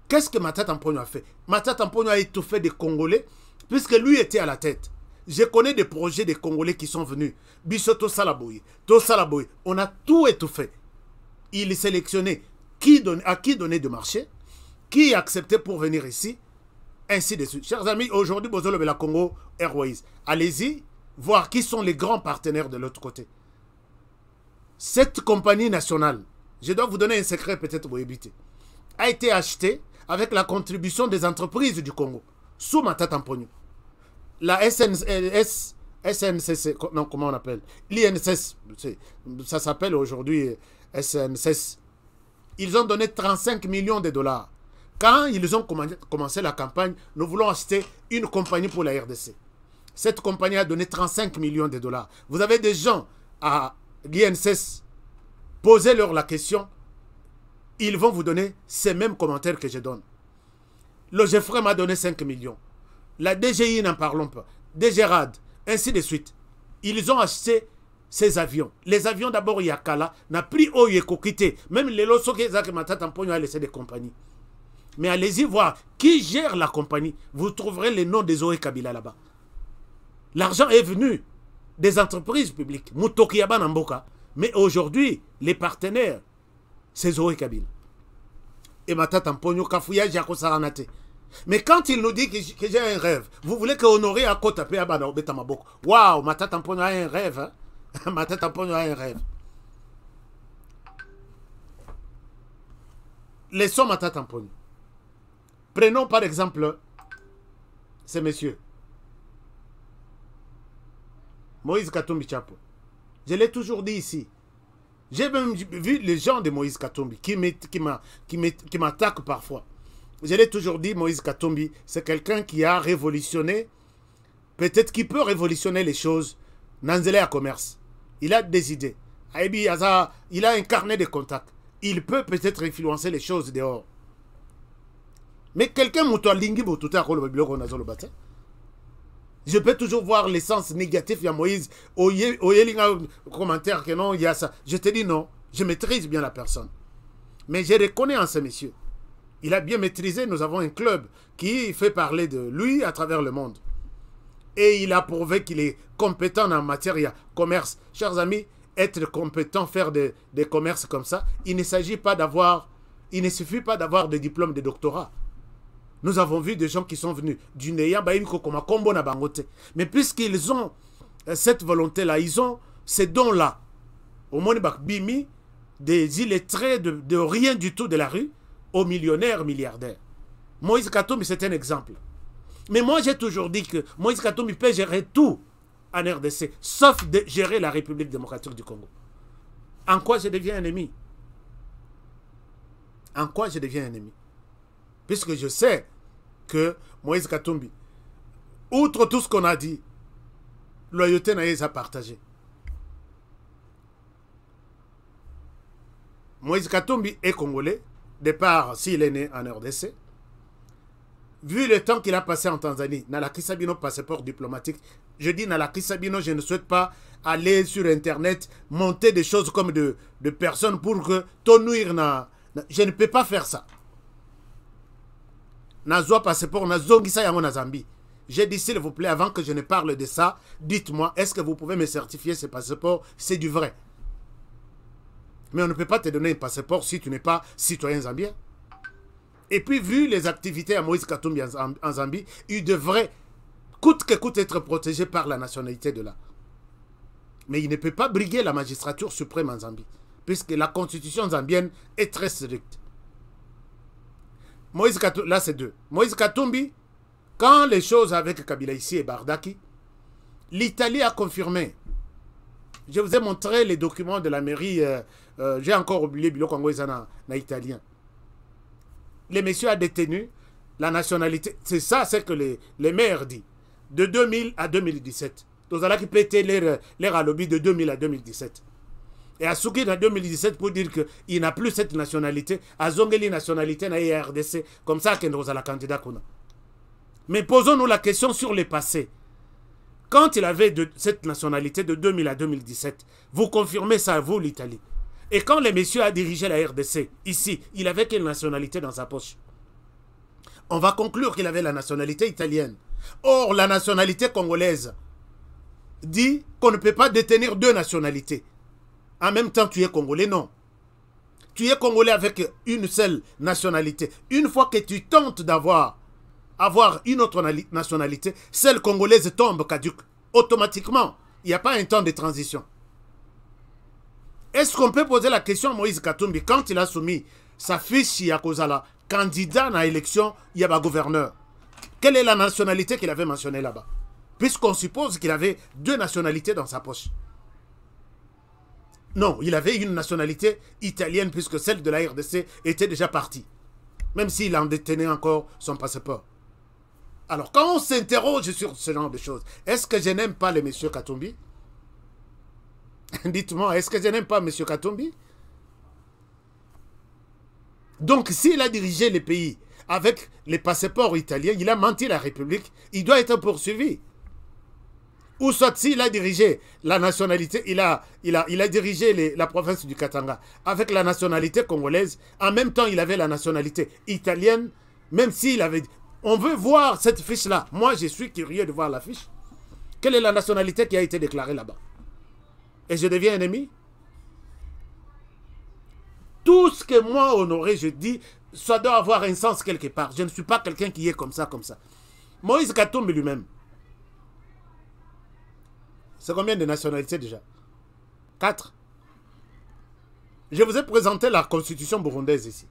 qu'est-ce que Matata Mponyo a fait? Matata Mponyo a étouffé des Congolais, puisque lui était à la tête. Je connais des projets des Congolais qui sont venus. Bissoto Salaboui, Tosalaboui, on a tout étouffé. Il sélectionnait à qui donner de marché, qui acceptait pour venir ici, ainsi de suite. Chers amis, aujourd'hui, Bozolo de la Congo Airways, allez-y voir qui sont les grands partenaires de l'autre côté. Cette compagnie nationale, je dois vous donner un secret peut-être pour éviter, a été achetée avec la contribution des entreprises du Congo, sous Matata Mponyo. La SNCC, non, comment on appelle? L'INSS, ça s'appelle aujourd'hui SNCC. Ils ont donné 35 millions de dollars. Quand ils ont commencé la campagne, nous voulons acheter une compagnie pour la RDC. Cette compagnie a donné 35 millions de dollars. Vous avez des gens à l'INSS, posez-leur la question, ils vont vous donner ces mêmes commentaires que je donne. Le Geoffrey m'a donné 5 millions. La DGI, n'en parlons pas. DGRAD, ainsi de suite. Ils ont acheté ces avions. Les avions d'abord, Yakala n'a pris Oyeko quitté. Même les losos que Matata Mponyo a laissé des compagnies. Mais allez-y voir qui gère la compagnie. Vous trouverez les noms des Oe Kabila là-bas. L'argent est venu des entreprises publiques. Mutokiyaba Namboka. Mais aujourd'hui, les partenaires, c'est Zoé Kabila. Et Matata Mponyo Kafouya Jako Saranate. Mais quand il nous dit que j'ai un rêve, vous voulez que Honoré à Kota Pe Abana Obeta Maboko. Waouh, Matata Mponyo a un rêve. Hein? Matata Mponyo a un rêve. Laissons Matata Mponyo. Prenons par exemple ces messieurs. Moïse Katumbi Chapo. Je l'ai toujours dit ici. J'ai même vu les gens de Moïse Katumbi qui m'attaquent parfois. Je l'ai toujours dit, Moïse Katumbi, c'est quelqu'un qui a révolutionné, peut-être qu'il peut révolutionner les choses. Nanzele à commerce. Il a des idées. Il a un carnet de contacts. Il peut peut-être influencer les choses dehors. Mais quelqu'un m'a dit que je peux toujours voir l'essence négative. Il y a Moïse, commentaire que non, il y a ça. Je te dis non, je maîtrise bien la personne. Mais je reconnais en ce monsieur. Il a bien maîtrisé. Nous avons un club qui fait parler de lui à travers le monde. Et il a prouvé qu'il est compétent en matière de commerce. Chers amis, être compétent, faire des commerces comme ça, il ne suffit pas d'avoir des diplômes de doctorat. Nous avons vu des gens qui sont venus du Néa, mais puisqu'ils ont cette volonté-là, ils ont ces dons-là, au monde Bimi, des illettrés de rien du tout de la rue, aux millionnaires, milliardaires. Moïse Katumbi, c'est un exemple. Mais moi, j'ai toujours dit que Moïse Katumbi peut gérer tout en RDC, sauf de gérer la République démocratique du Congo. En quoi je deviens ennemi? En quoi je deviens ennemi? Puisque je sais que Moïse Katumbi, outre tout ce qu'on a dit, loyauté n'a pas partagé. Moïse Katumbi est congolais, de part s'il est né en RDC. Vu le temps qu'il a passé en Tanzanie, Nalaki Sabino, passeport diplomatique, je dis Nalaki Sabino, je ne souhaite pas aller sur Internet, monter des choses comme de personnes pour que tonouir na. Je ne peux pas faire ça. Nazwa passeport, Nazongisa yango na Zambie. J'ai dit, s'il vous plaît, avant que je ne parle de ça, dites-moi, est-ce que vous pouvez me certifier ce passeport? C'est du vrai. Mais on ne peut pas te donner un passeport si tu n'es pas citoyen zambien. Et puis, vu les activités à Moïse Katumbi en Zambie, il devrait, coûte que coûte, être protégé par la nationalité de là. Mais il ne peut pas briguer la magistrature suprême en Zambie, puisque la constitution zambienne est très stricte. Moïse Katumbi, là c'est deux. Moïse Katumbi, quand les choses avec Kabila ici et Bardaki, l'Italie a confirmé. Je vous ai montré les documents de la mairie, j'ai encore oublié Bilo Congo na italien. Les messieurs a détenu la nationalité. C'est ça, c'est que les maires disent. De 2000 à 2017. Tous allons qui péter leur à lobby de 2000 à 2017. Et à Souki en 2017 pour dire qu'il n'a plus cette nationalité. À Zongeli nationalité na RDC. Comme ça qu'il nous a la candidat. Mais posons-nous la question sur le passé. Quand il avait cette nationalité de 2000 à 2017, vous confirmez ça, vous, l'Italie. Et quand le monsieur a dirigé la RDC, ici, il avait quelle nationalité dans sa poche? On va conclure qu'il avait la nationalité italienne. Or, la nationalité congolaise dit qu'on ne peut pas détenir deux nationalités. En même temps, tu es congolais, non. Tu es congolais avec une seule nationalité. Une fois que tu tentes avoir une autre nationalité, celle congolaise tombe caduque. Automatiquement, il n'y a pas un temps de transition. Est-ce qu'on peut poser la question à Moïse Katumbi quand il a soumis sa fiche à Kozala, candidat à l'élection, il y a un gouverneur? Quelle est la nationalité qu'il avait mentionnée là-bas? Puisqu'on suppose qu'il avait deux nationalités dans sa poche. Non, il avait une nationalité italienne puisque celle de la RDC était déjà partie. Même s'il en détenait encore son passeport. Alors, quand on s'interroge sur ce genre de choses, est-ce que je n'aime pas le monsieur Katumbi? Dites-moi, est-ce que je n'aime pas M. Katumbi? Donc, s'il a dirigé le pays avec les passeports italiens, il a menti la République, il doit être poursuivi. Ou soit s'il a dirigé la nationalité, il a dirigé la province du Katanga avec la nationalité congolaise, en même temps il avait la nationalité italienne, même s'il avait... On veut voir cette fiche-là. Moi, je suis curieux de voir la fiche. Quelle est la nationalité qui a été déclarée là-bas? Et je deviens ennemi? Tout ce que moi, Honoré, je dis, ça doit avoir un sens quelque part. Je ne suis pas quelqu'un qui est comme ça, comme ça. Moïse Katumbi lui-même. C'est combien de nationalités déjà? 4. Je vous ai présenté la constitution burundaise ici.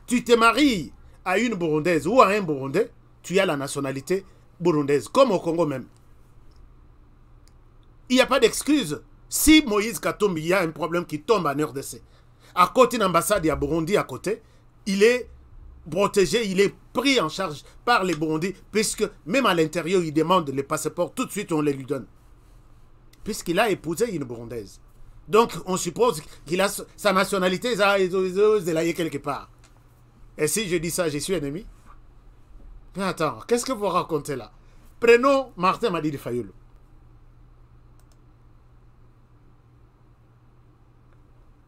Tu te maries à une burundaise ou à un burundais, tu as la nationalité burundaise, comme au Congo même. Il n'y a pas d'excuse. Si Moïse Katumbi, il y a un problème qui tombe en RDC, à côté d'une ambassade, il y a Burundi à côté, il est protégé, il est pris en charge par les Burundis, puisque même à l'intérieur, il demande les passeports, tout de suite on les lui donne. Puisqu'il a épousé une Burundaise. Donc on suppose qu'il a sa nationalité, il a quelque part. Et si je dis ça, je suis ennemi? Mais attends, qu'est-ce que vous racontez là? Prenons Martin Madidi Fayulu.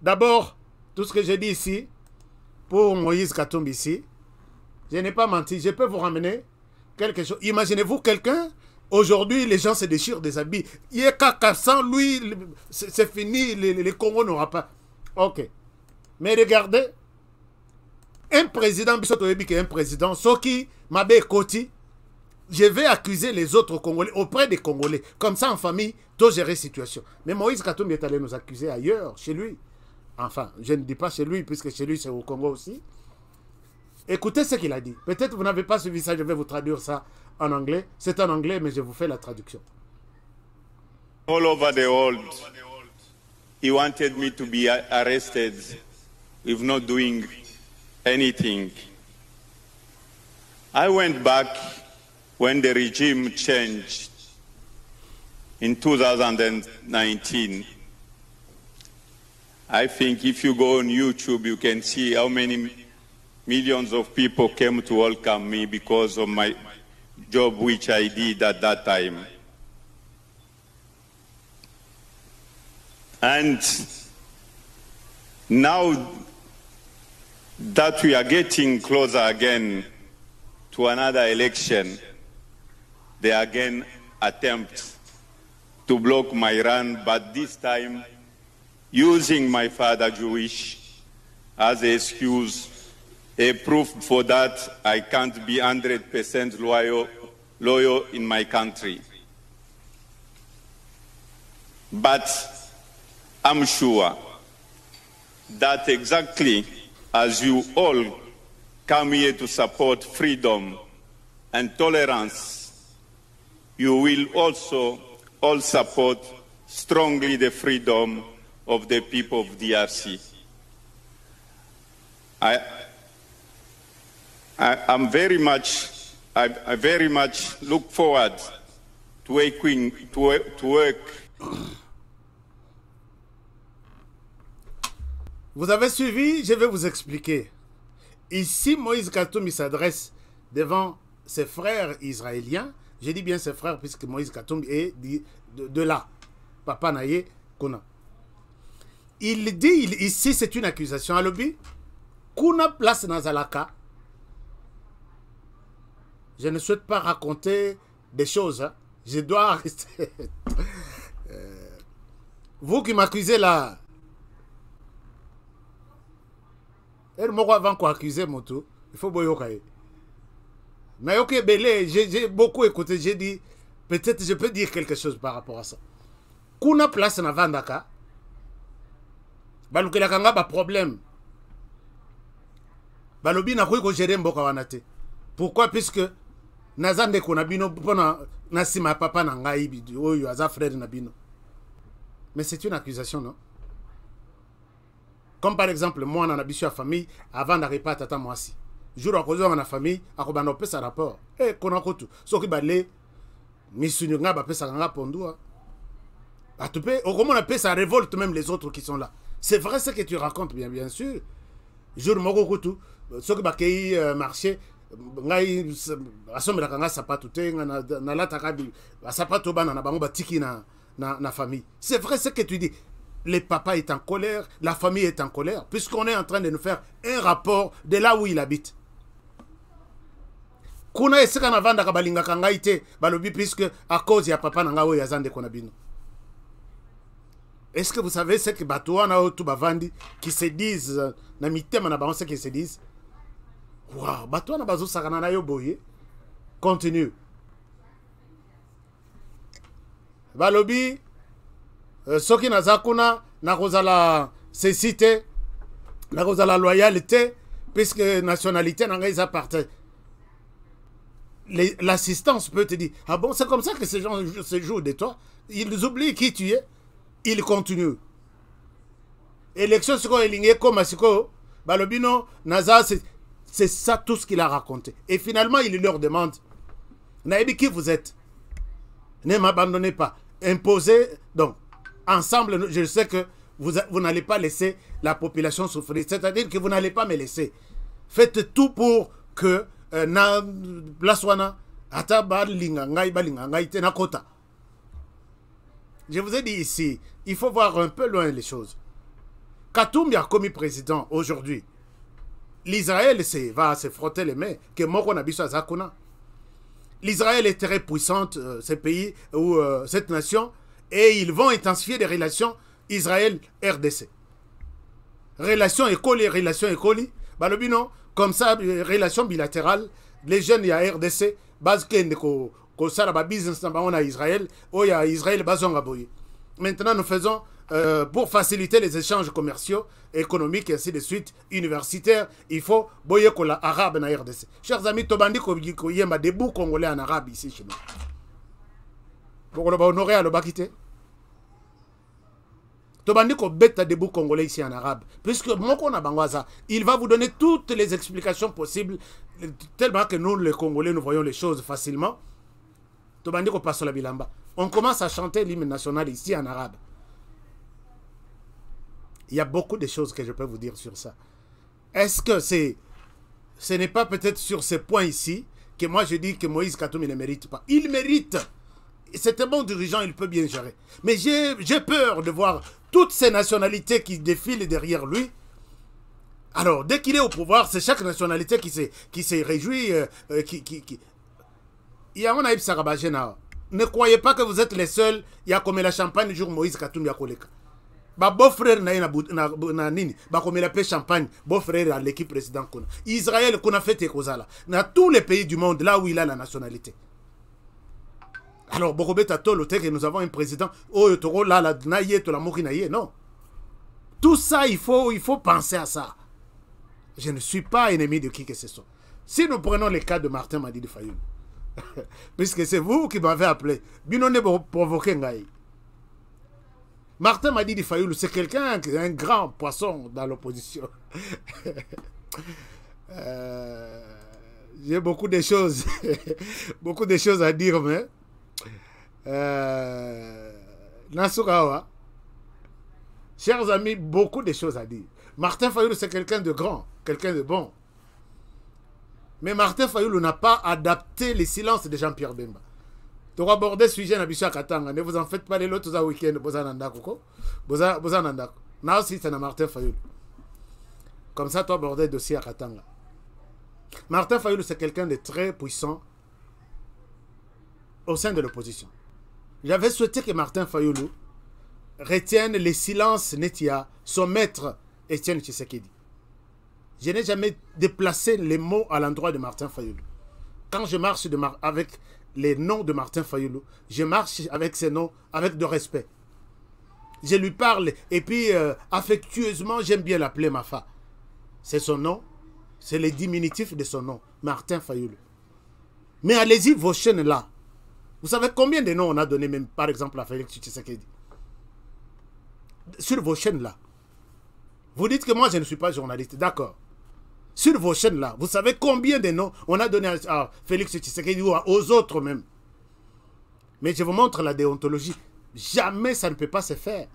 D'abord, tout ce que j'ai dit ici, pour Moïse Katumbi ici, je n'ai pas menti. Je peux vous ramener quelque chose. Imaginez-vous quelqu'un, aujourd'hui, les gens se déchirent des habits. Il y a Kakassan, lui, c'est fini, les Congo n'aura pas. Ok. Mais regardez, un président, un président, Soki Mabe Koti, je vais accuser les autres Congolais auprès des Congolais. Comme ça, en famille, tout gérer la situation. Mais Moïse Katumbi est allé nous accuser ailleurs, chez lui. Enfin, je ne dis pas chez lui, puisque chez lui, c'est au Congo aussi. Écoutez ce qu'il a dit. Peut-être vous n'avez pas suivi ça, je vais vous traduire ça en anglais. C'est en anglais, mais je vous fais la traduction. All over the world, he wanted me to be arrested with not doing anything. I went back when the regime changed in 2019. I think if you go on YouTube, you can see how many millions of people came to welcome me because of my job which I did at that time. And now that we are getting closer again to another election, they again attempt to block my run, but this time using my father Jewish as an excuse, a proof for that I can't be 100% loyal in my country. But I'm sure that exactly as you all come here to support freedom and tolerance, you will also all support strongly the freedom of the people of DRC. I very much look forward to work. Vous avez suivi, je vais vous expliquer. Ici, Moïse Katumbi s'adresse devant ses frères israéliens. Je dis bien ses frères puisque Moïse Katumbi est de là. Papa Naye Kuna. Il dit, ici c'est une accusation à l'objet. Kuna place Nazalaka. Je ne souhaite pas raconter des choses. Hein. Je dois rester. Vous qui m'accusez là. Et moi avant qu'on accuse Moto, il faut boyokaye. Mais ok, Belé, j'ai beaucoup écouté. J'ai dit, peut-être je peux dire quelque chose par rapport à ça. Kuna place na Vandaka. Balukela kanga ba problème. Balobi na ko gérer mboka wanate. Pourquoi? Puisque nazande kona bino pona nasima papa na ngai bidi oyo aza frère na bino. Mais c'est une accusation, non? Comme par exemple, moi, dans la famille, avant d'arriver à tata moi si. Jour à cause de la famille, à quoi on peut sa rapport. Eh, qu'on a tout. Ce qui balait, Missunga, bah, ça nga pondua. À tout peu, au comment on appelle ça révolte même les autres qui sont là. C'est vrai ce que tu racontes, bien sûr. Jour moko tout. Ce qui bakei marché, ngai asomela kanga sapato te na la takabi, sapato bana na bango batiki na famille. C'est vrai ce que tu dis. Les papas est en colère, la famille est en colère, puisqu'on est en train de nous faire un rapport de là où il habite. Kuna esika na vanda kabalinga kangaite balobi puisque à cause ya papa nanga o yazande konabino. Est-ce que vous savez ce que batouana o tout bavandi qui se disent na mitema na bango ce qui se disent? Waouh, batouana bazo sakana na yo boye. Continue. Balobi soki nazakuna nakozala cécité nakozala loyauté puisque nationalité nanga ils appartiennent. L'assistance peut te dire ah bon c'est comme ça que ces gens se jouent de toi. Ils oublient qui tu es. Ils continuent. Élection siko elingue comme siko balobino naza c'est ça tout ce qu'il a raconté. Et finalement il leur demande naebi qui vous êtes. Ne m'abandonnez pas. Imposez donc ensemble, je sais que vous n'allez pas laisser la population souffrir. C'est-à-dire que vous n'allez pas me laisser. Faites tout pour que na place wana ata balinga ngai te na kota. Je vous ai dit ici, il faut voir un peu loin les choses. Katumbi a commis président aujourd'hui. L'Israël va se frotter les mains que moko na biso azakuna. L'Israël est très puissante, ce pays ou cette nation, et ils vont intensifier des relations Israël-RDC. Relations écolies, balobino, comme ça, relations bilatérales, les jeunes, il y a RDC, base ko sala ba business on a Israël, ou il y a Israël, base on aboye. Maintenant, nous faisons, pour faciliter les échanges commerciaux, économiques et ainsi de suite, universitaires, il faut boyer ko la arabe na RDC. Chers amis, tobandi ko yema debout congolais en arabe ici chez nous. Pour le honorer à le bakité. Tobandi ko beta debout congolais ici en arabe. Puisque moko na bangwaza, il va vous donner toutes les explications possibles, tellement que nous, les Congolais, nous voyons les choses facilement. Tobandi ko passe la bilamba. On commence à chanter l'hymne national ici en arabe. Il y a beaucoup de choses que je peux vous dire sur ça. Est-ce que ce n'est pas peut-être sur ce point ici que moi je dis que Moïse Katumbi ne mérite pas? Il mérite. C'est un bon dirigeant, il peut bien gérer. Mais j'ai peur de voir toutes ces nationalités qui défilent derrière lui. Alors, dès qu'il est au pouvoir, c'est chaque nationalité qui se réjouit. Il y a un aïb Sarabajena. Ne croyez pas que vous êtes les seuls. Il y a comme la champagne le jour Moïse Katumbi a collé. Ba beau-frère na nini ba comme la paix champagne beau-frère à l'équipe président qu'on Israël qu'on a fait kozala dans tous les pays du monde là où il a la nationalité. Alors Bokobeta Tolo que nous avons un président oh toro là la naïe to la mokinaïe non. Tout ça il faut penser à ça. Je ne suis pas ennemi de qui que ce soit. Si nous prenons le cas de Martin Madidi Fayoulou puisque c'est vous qui m'avez appelé binone provoquer ngai. Martin Madidi Fayoulou, c'est quelqu'un, un grand poisson dans l'opposition. J'ai beaucoup de choses, beaucoup de choses à dire, mais Nasurawa, chers amis, beaucoup de choses à dire. Martin Fayoulou, c'est quelqu'un de grand, quelqu'un de bon. Mais Martin Fayoulou n'a pas adapté les silences de Jean-Pierre Bemba. Tu vas aborder ce sujet à Katanga. Ne vous en faites pas les lots au week-end. Now aussi, c'est Martin Fayoulou. Comme ça, tu vas aborder le dossier à Katanga. Martin Fayoulou, c'est quelqu'un de très puissant au sein de l'opposition. J'avais souhaité que Martin Fayoulou retienne les silences Netia, son maître Etienne Tshisekedi. Je n'ai jamais déplacé les mots à l'endroit de Martin Fayoulou. Quand je marche avec les noms de Martin Fayoulou, je marche avec ces noms avec de respect. Je lui parle et puis affectueusement, j'aime bien l'appeler Mafa. C'est son nom, c'est le diminutif de son nom, Martin Fayoulou. Mais allez-y, vos chaînes là. Vous savez combien de noms on a donné même par exemple à Félix Tshisekedi? Sur vos chaînes là. Vous dites que moi je ne suis pas journaliste, d'accord. Sur vos chaînes là, vous savez combien de noms on a donné à Félix Tshisekedi ou aux autres même. Mais je vous montre la déontologie. Jamais ça ne peut pas se faire.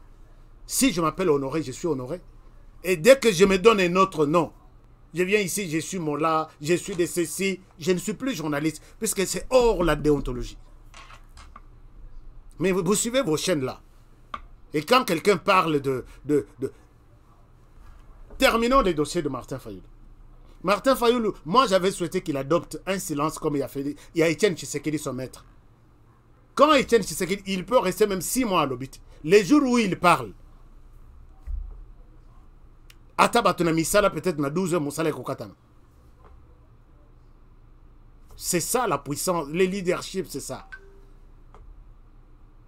Si je m'appelle Honoré, je suis Honoré. Et dès que je me donne un autre nom, je viens ici, je suis Mola, je suis de ceci, je ne suis plus journaliste, puisque c'est hors la déontologie. Mais vous suivez vos chaînes là. Et quand quelqu'un parle Terminons les dossiers de Martin Fayoulou. Martin Fayoulou, moi j'avais souhaité qu'il adopte un silence comme il a fait. Il y a Etienne Tshisekedi, son maître. Quand Etienne Tshisekedi, il peut rester même 6 mois à l'obit. Les jours où il parle, Atabatuna Misala peut-être na 12 heures Moussala Kokatana. C'est ça la puissance, le leadership, c'est ça.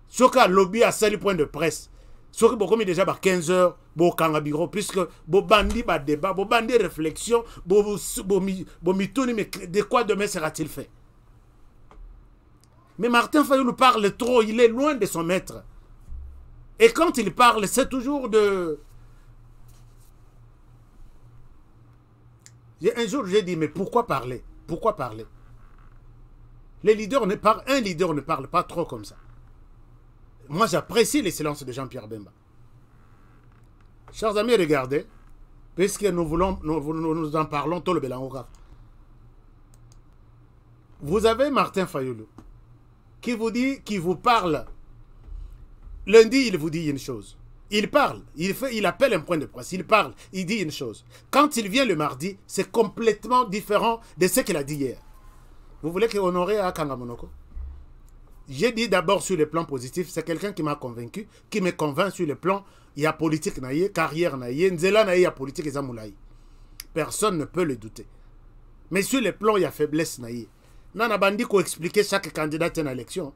Soka lobby à sali point de presse. Soki bokomi déjà par 15 heures, bo kanga bureau, puisque bo bandi ba débat, bo bandi réflexion, bo mitoni, mais de quoi demain sera-t-il fait? Mais Martin Fayoulou parle trop, il est loin de son maître. Et quand il parle, c'est toujours de... Un jour, j'ai dit, mais pourquoi parler? Pourquoi parler? Un leader ne parle pas trop comme ça. Moi, j'apprécie les silences de Jean-Pierre Bemba. Chers amis, regardez, puisque nous en parlons, tout le Belangoka. Vous avez Martin Fayulu qui vous dit, qui vous parle. Lundi, il vous dit une chose. Il parle, il appelle un point de presse, il parle, il dit une chose. Quand il vient le mardi, c'est complètement différent de ce qu'il a dit hier. Vous voulez qu'il honore à Kangamonoko? J'ai dit d'abord sur le plan positif, c'est quelqu'un qui m'a convaincu, qui me convainc sur le plan, il y a politique, carrière, nzela, il y a politique et zamoulaï. Personne ne peut le douter. Mais sur le plan, il y a faiblesse. Nana Bandi ko expliquer chaque candidat à l'élection.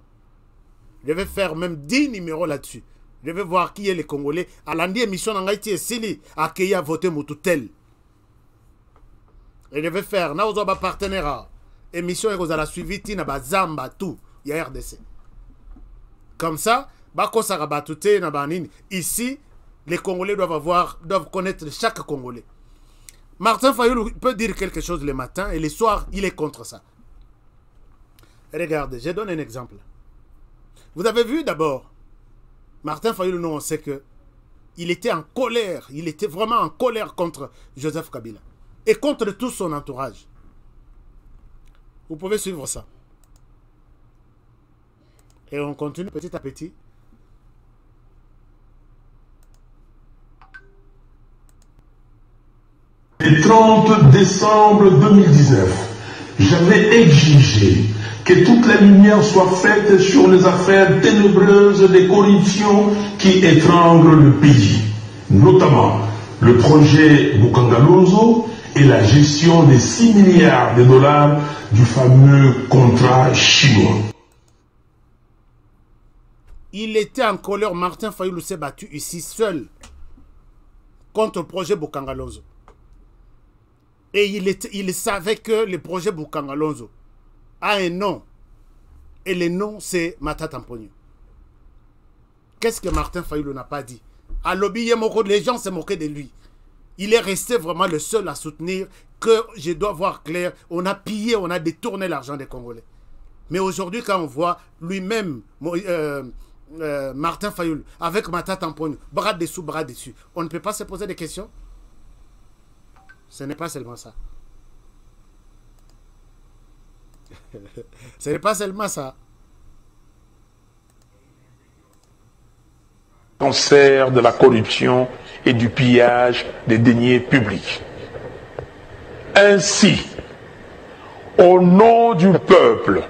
Je vais faire même 10 numéros là-dessus. Je vais voir qui est les Congolais. À l'andi émission en Haïti et Sili, à qui a voté Moutoutel. Et je vais faire, na ozoba partenaire, émission et vous allez suivre, tina ba zamba tout, il y a RDC. Comme ça, bako sarabatute na banini. Ici, les Congolais doivent connaître chaque Congolais. Martin Fayulu peut dire quelque chose le matin et le soir, il est contre ça. Regardez, je donne un exemple. Vous avez vu d'abord, Martin Fayulu, nous on sait que il était en colère, il était vraiment en colère contre Joseph Kabila et contre tout son entourage. Vous pouvez suivre ça. Et on continue petit à petit. Le 30 décembre 2019, j'avais exigé que toute la lumière soit faite sur les affaires ténébreuses des corruptions qui étranglent le pays, notamment le projet Bukangalonzo et la gestion des 6 milliards de dollars du fameux contrat chinois. Il était en colère, Martin Fayulu s'est battu ici seul contre le projet Bukangalonzo. Et il savait que le projet Bukangalonzo a un nom. Et le nom, c'est Matata Mponyo. Qu'est-ce que Martin Fayulu n'a pas dit? À lobby, les gens se moquaient de lui. Il est resté vraiment le seul à soutenir que je dois voir clair. On a pillé, on a détourné l'argent des Congolais. Mais aujourd'hui, quand on voit lui-même, Martin Fayulu, avec Matata Mponyo, bras dessus, on ne peut pas se poser des questions? Ce n'est pas seulement ça. Ce n'est pas seulement ça. Cancer de la corruption et du pillage des deniers publics. Ainsi, au nom du peuple,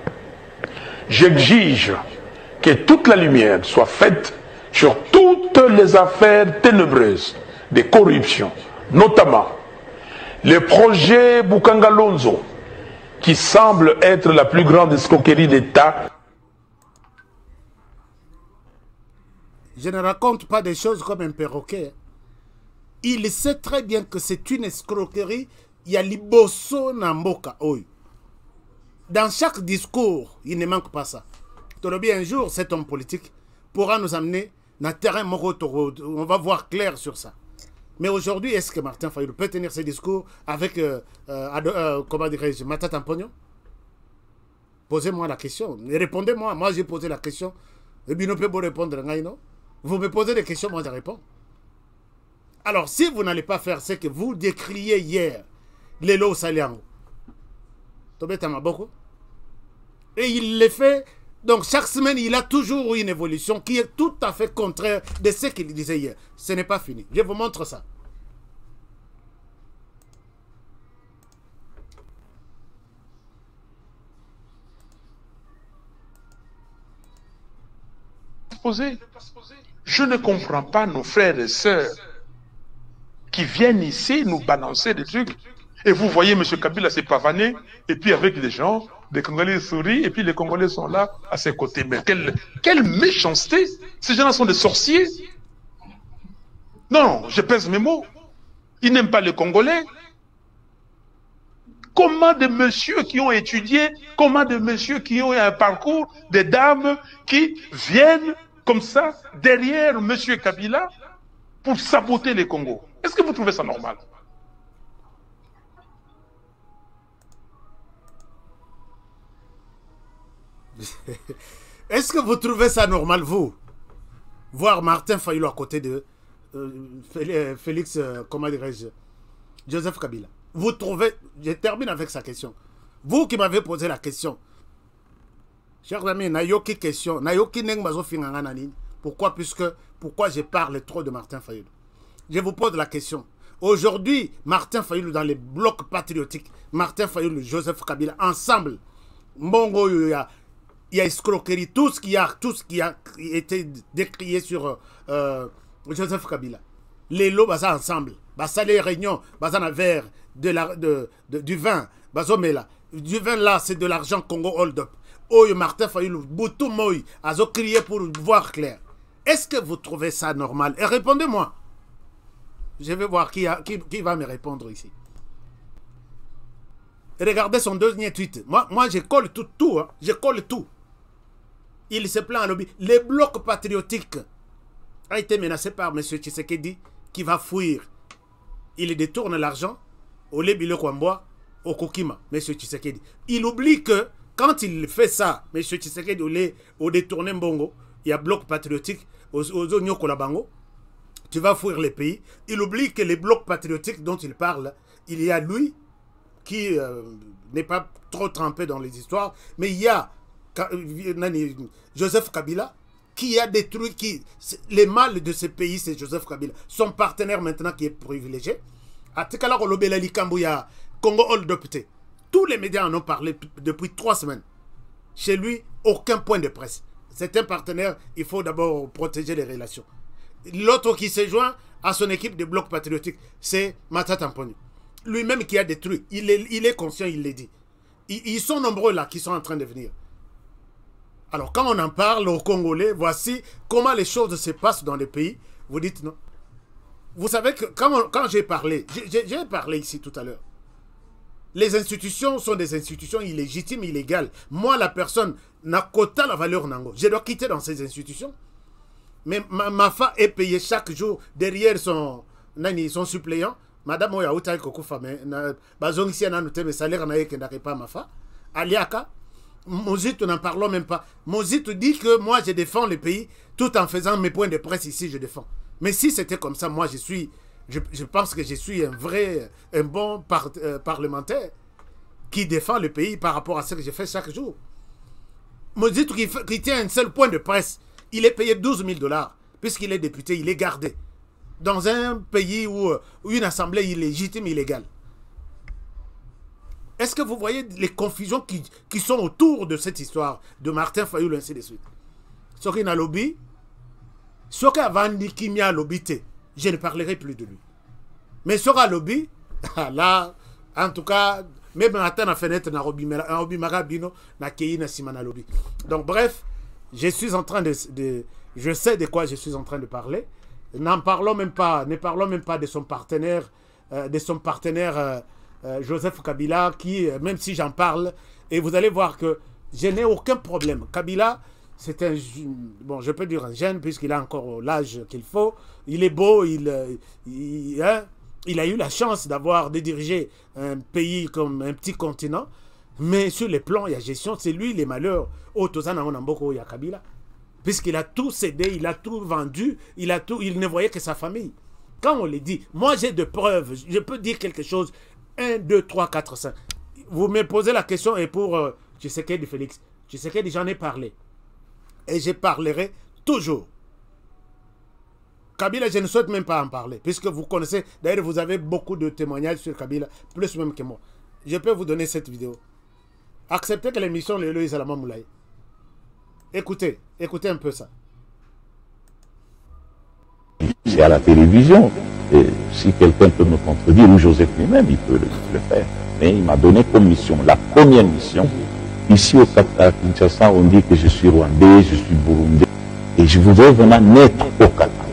j'exige que toute la lumière soit faite sur toutes les affaires ténébreuses des corruptions, notamment le projet Bukangalonzo, qui semble être la plus grande escroquerie d'État. Je ne raconte pas des choses comme un perroquet. Il sait très bien que c'est une escroquerie. Il y a liboso namboka oyo. Dans chaque discours, il ne manque pas ça. Un jour, cet homme politique pourra nous amener dans le terrain moroto. On va voir clair sur ça. Mais aujourd'hui, est-ce que Martin Fayulu peut tenir ses discours avec, comment dirais-je, Matata Mponyo? Posez-moi la question. Répondez-moi. Moi, j'ai posé la question. Et bien, on peut vous répondre. Vous me posez des questions, moi, je réponds. Alors, si vous n'allez pas faire ce que vous décriez hier, Lelo Saliango, et il le fait. Donc, chaque semaine, il a toujours une évolution qui est tout à fait contraire de ce qu'il disait hier. Ce n'est pas fini. Je vous montre ça. Je ne comprends pas nos frères et sœurs qui viennent ici nous balancer des trucs. Et vous voyez M. Kabila s'est pavané, et puis avec des gens, des Congolais sourient, et puis les Congolais sont là à ses côtés. Mais quelle méchanceté! Ces gens-là sont des sorciers. Non, je pèse mes mots. Ils n'aiment pas les Congolais. Comment des messieurs qui ont étudié, comment des messieurs qui ont un parcours, des dames qui viennent comme ça derrière M. Kabila pour saboter les Congos? Est-ce que vous trouvez ça normal? Est-ce que vous trouvez ça normal, vous? Voir Martin Fayulu à côté de Félix, comment dirais-je, Joseph Kabila. Vous trouvez, je termine avec sa question. Vous qui m'avez posé la question. Chers amis, nayoki question. Nayoki neng mazo finganga nani. Pourquoi? Pourquoi je parle trop de Martin Fayulu? Je vous pose la question. Aujourd'hui, Martin Fayulu dans les blocs patriotiques, Martin Fayulu, Joseph Kabila, ensemble, Mongo, il y a escroquerie, tout ce qui a été décrié sur Joseph Kabila. Les lots, ça ensemble. Ça les réunions, ça na verre, du vin, du vin là, c'est de l'argent Congo hold up. Oh, Martin Fayulu, Boutou Moï, a crié pour voir clair. Est-ce que vous trouvez ça normal? Et répondez-moi. Je vais voir qui va me répondre ici. Regardez son dernier tweet. Moi je colle tout. Hein. Je colle tout. Il se plaint à lobby. Les blocs patriotiques a été menacé par M. Tshisekedi qui va fuir. Il détourne l'argent au Lébile Kwamboa, au Kokima, M. Tshisekedi. Il oublie que quand il fait ça, M. Tshisekedi, au détourné Mbongo, il y a bloc patriotique, aux Onyokolabango, tu vas fuir les pays. Il oublie que les blocs patriotiques dont il parle, il y a lui qui n'est pas trop trempé dans les histoires, mais il y a Joseph Kabila qui a détruit, les mâles de ce pays, c'est Joseph Kabila. Son partenaire maintenant qui est privilégié. À Tekala Rolobela Likambuya, Congo Hold Up. Tous les médias en ont parlé depuis 3 semaines. Chez lui, aucun point de presse. C'est un partenaire, il faut d'abord protéger les relations. L'autre qui s'est joint à son équipe de blocs patriotiques, c'est Matata Mponi. Lui-même qui a détruit. Il est conscient, il l'a dit. Ils sont nombreux là qui sont en train de venir. Alors quand on en parle aux Congolais, voici comment les choses se passent dans les pays. Vous dites non. Vous savez que quand j'ai parlé ici tout à l'heure, les institutions sont des institutions illégitimes, illégales. Moi, la personne n'a qu'autant la valeur nango. Je dois quitter dans ces institutions. Mais ma femme est payée chaque jour derrière son suppléant. Madame Oya Outai Kokufa, mais bazong ici na noté mais salaire na yeke n'arrive pas ma femme. Aliaka, Mozit n'en parlons même pas. Mozit dit que moi je défends le pays tout en faisant mes points de presse ici, je défends. Mais si c'était comme ça, moi je pense que je suis un bon parlementaire qui défend le pays par rapport à ce que je fais chaque jour. Mozit qui tient un seul point de presse, il est payé 12 000 $, puisqu'il est député, il est gardé. Dans un pays où une assemblée illégitime, illégale. Est-ce que vous voyez les confusions qui sont autour de cette histoire de Martin Fayulu, ainsi de suite? Ce qui n'a lobby, ce qui a vendu qui m'a lobby, je ne parlerai plus de lui. Mais ce qui a lobby, là, en tout cas, même à la fenêtre, donc bref, je suis en train je sais de quoi je suis en train de parler. Ne parlons même pas de son partenaire, Joseph Kabila, qui, même si j'en parle, et vous allez voir que je n'ai aucun problème. Kabila, c'est un, bon, je peux dire un jeune, puisqu'il a encore l'âge qu'il faut. Il est beau, il a eu la chance de diriger un pays comme un petit continent, mais sur les plans, il y a gestion, c'est lui les malheurs. Il y a Kabila. Puisqu'il a tout cédé, il a tout vendu, il ne voyait que sa famille. Quand on le dit, moi j'ai de preuves, je peux dire quelque chose, 1, 2, 3, 4, 5. Vous me posez la question et pour Tshisekedi Félix, Tshisekedi j'en ai parlé. Et je parlerai toujours. Kabila, je ne souhaite même pas en parler, puisque vous connaissez, d'ailleurs vous avez beaucoup de témoignages sur Kabila, plus même que moi. Je peux vous donner cette vidéo. Acceptez que l'émission Lelo Isalama Moulaye. Écoutez un peu ça. C'est à la télévision. Et si quelqu'un peut me contredire, ou Joseph lui-même, il peut le faire. Mais il m'a donné comme mission, la première mission. Ici au Qatar, Kinshasa, on dit que je suis rwandais, je suis burundais. Et je voudrais vraiment naître au Qatar.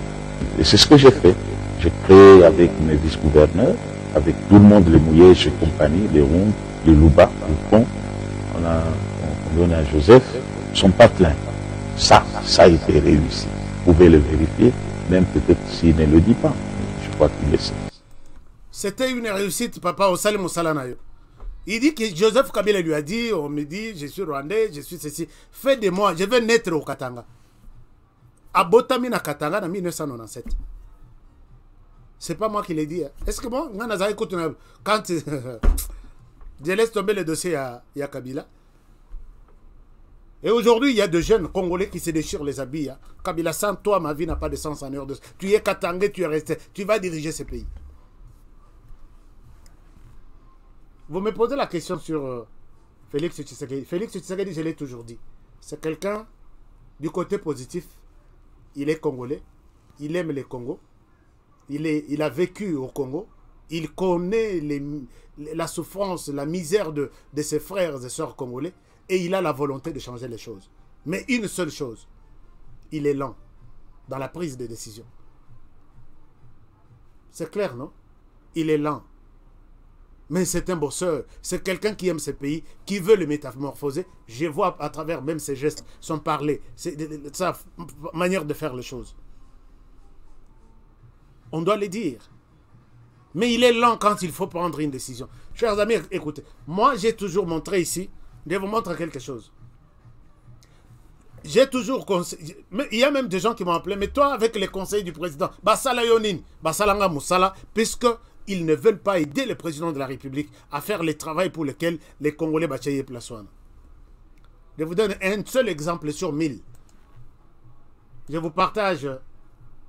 Et c'est ce que j'ai fait. J'ai créé avec mes vice-gouverneurs, avec tout le monde, les Mouillés, chez compagnie, les Ronds, les Louba, le Pont. On donne à Joseph son patelin. Ça a été réussi. Vous pouvez le vérifier, même peut-être s'il ne le dit pas. Je crois qu'il le sait. C'était une réussite, papa, au Salim Salanayo. Il dit que Joseph Kabila lui a dit, on me dit, je suis rwandais, je suis ceci. Fais de moi, je vais naître au Katanga. À Botamina Katanga en 1997. C'est pas moi qui l'ai dit. Est-ce que bon, quand Je laisse tomber le dossier à Kabila. Et aujourd'hui, il y a des jeunes Congolais qui se déchirent les habits. Hein. Kabila, sans toi, ma vie n'a pas de sens en heure de... Tu es Katangé, tu es resté. Tu vas diriger ce pays. Vous me posez la question sur Félix Tshisekedi. Félix Tshisekedi, je l'ai toujours dit. C'est quelqu'un du côté positif. Il est Congolais. Il aime le Congo. Il a vécu au Congo. Il connaît la souffrance, la misère de ses frères et sœurs congolais. Et il a la volonté de changer les choses. Mais une seule chose, il est lent dans la prise de décision. C'est clair, non? Il est lent. Mais c'est un bosseur. C'est quelqu'un qui aime ce pays, qui veut le métamorphoser. Je vois à travers même ses gestes, son parler, sa manière de faire les choses. On doit le dire. Mais il est lent quand il faut prendre une décision. Chers amis, écoutez. Moi, j'ai toujours montré ici. Je vous montre quelque chose. J'ai toujours conseillé. Il y a même des gens qui m'ont appelé. Mais toi, avec les conseils du président, Basala Yonin, Basalanga Moussala, puisqu'ils ne veulent pas aider le président de la République à faire le travail pour lequel les Congolais Bachaye Plaswan. Je vous donne un seul exemple sur 1000. Je vous partage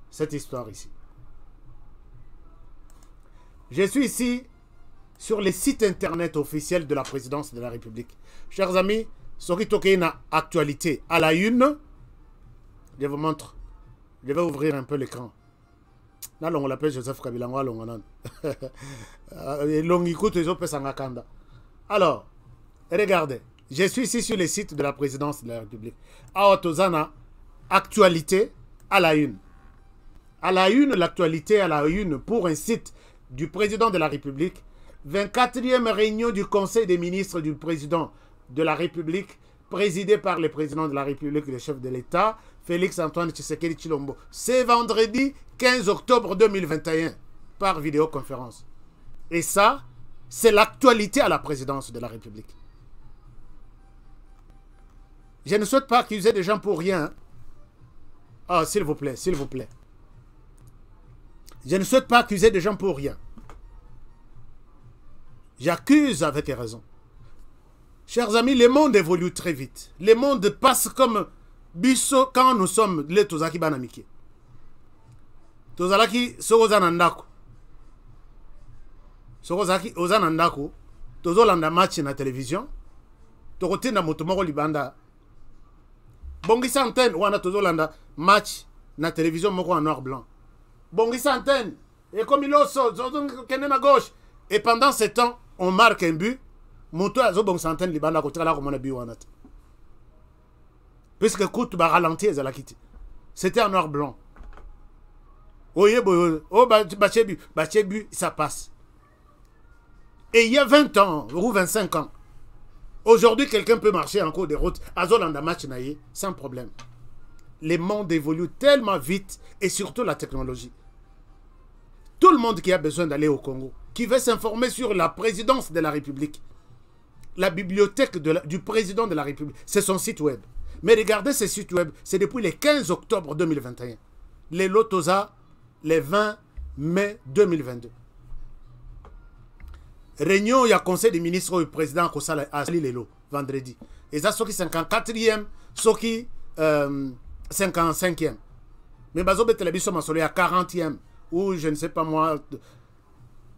cette histoire ici. Je suis ici sur les sites internet officiels de la présidence de la République. Chers amis, Soki Tokeina actualité à la une. Je vous montre. Je vais ouvrir un peu l'écran. Là, on l'appelle Joseph Kabila. Alors, regardez. Je suis ici sur les sites de la présidence de la République. Aotozana, actualité à la une. À la une, l'actualité à la une pour un site du président de la République. 24e réunion du Conseil des ministres du président de la République, présidé par le président de la République et le chef de l'État, Félix Antoine Tshisekedi Tshilombo. C'est vendredi 15 octobre 2021, par vidéoconférence. Et ça, c'est l'actualité à la présidence de la République. Je ne souhaite pas accuser des gens pour rien. Ah, s'il vous plaît, s'il vous plaît. Je ne souhaite pas accuser des gens pour rien. J'accuse avec raison. Chers amis, le monde évolue très vite. Le monde passe comme biso quand nous sommes les Tozaki Banamiki. Tozalaki Sogozanandako. Sogozaki Ozanandako. Tozolanda match na télévision. Tokotinda motomoko libanda. Bongisa antenne wana tozolanda match na télévision moko en noir blanc. Bongisa antenne. Et comme il oso, kende na gauche. Et pendant ce temps, on marque un but. Moto azo bongisa antenne libanda kotika la komona but wana. Puisque coûte ba ralentir za la quitte. C'était en noir blanc. Oye boyo, oh bachebu, ça passe. Et il y a 20 ans ou 25 ans, aujourd'hui quelqu'un peut marcher en cours de route à Zolanda match naïe sans problème. Le monde évolue tellement vite et surtout la technologie. Tout le monde qui a besoin d'aller au Congo, qui veut s'informer sur la présidence de la République, la bibliothèque du président de la République, c'est son site web. Mais regardez ce site web, c'est depuis le 15 octobre 2021. Les Lotosa, le 20 mai 2022. Réunion, il y a conseil des ministres au président Kosala Asli Lelo, vendredi. Et ça, c'est 54e, c'est 55e. Mais Bazo Betelebiso Massolé à 40e, ou je ne sais pas moi.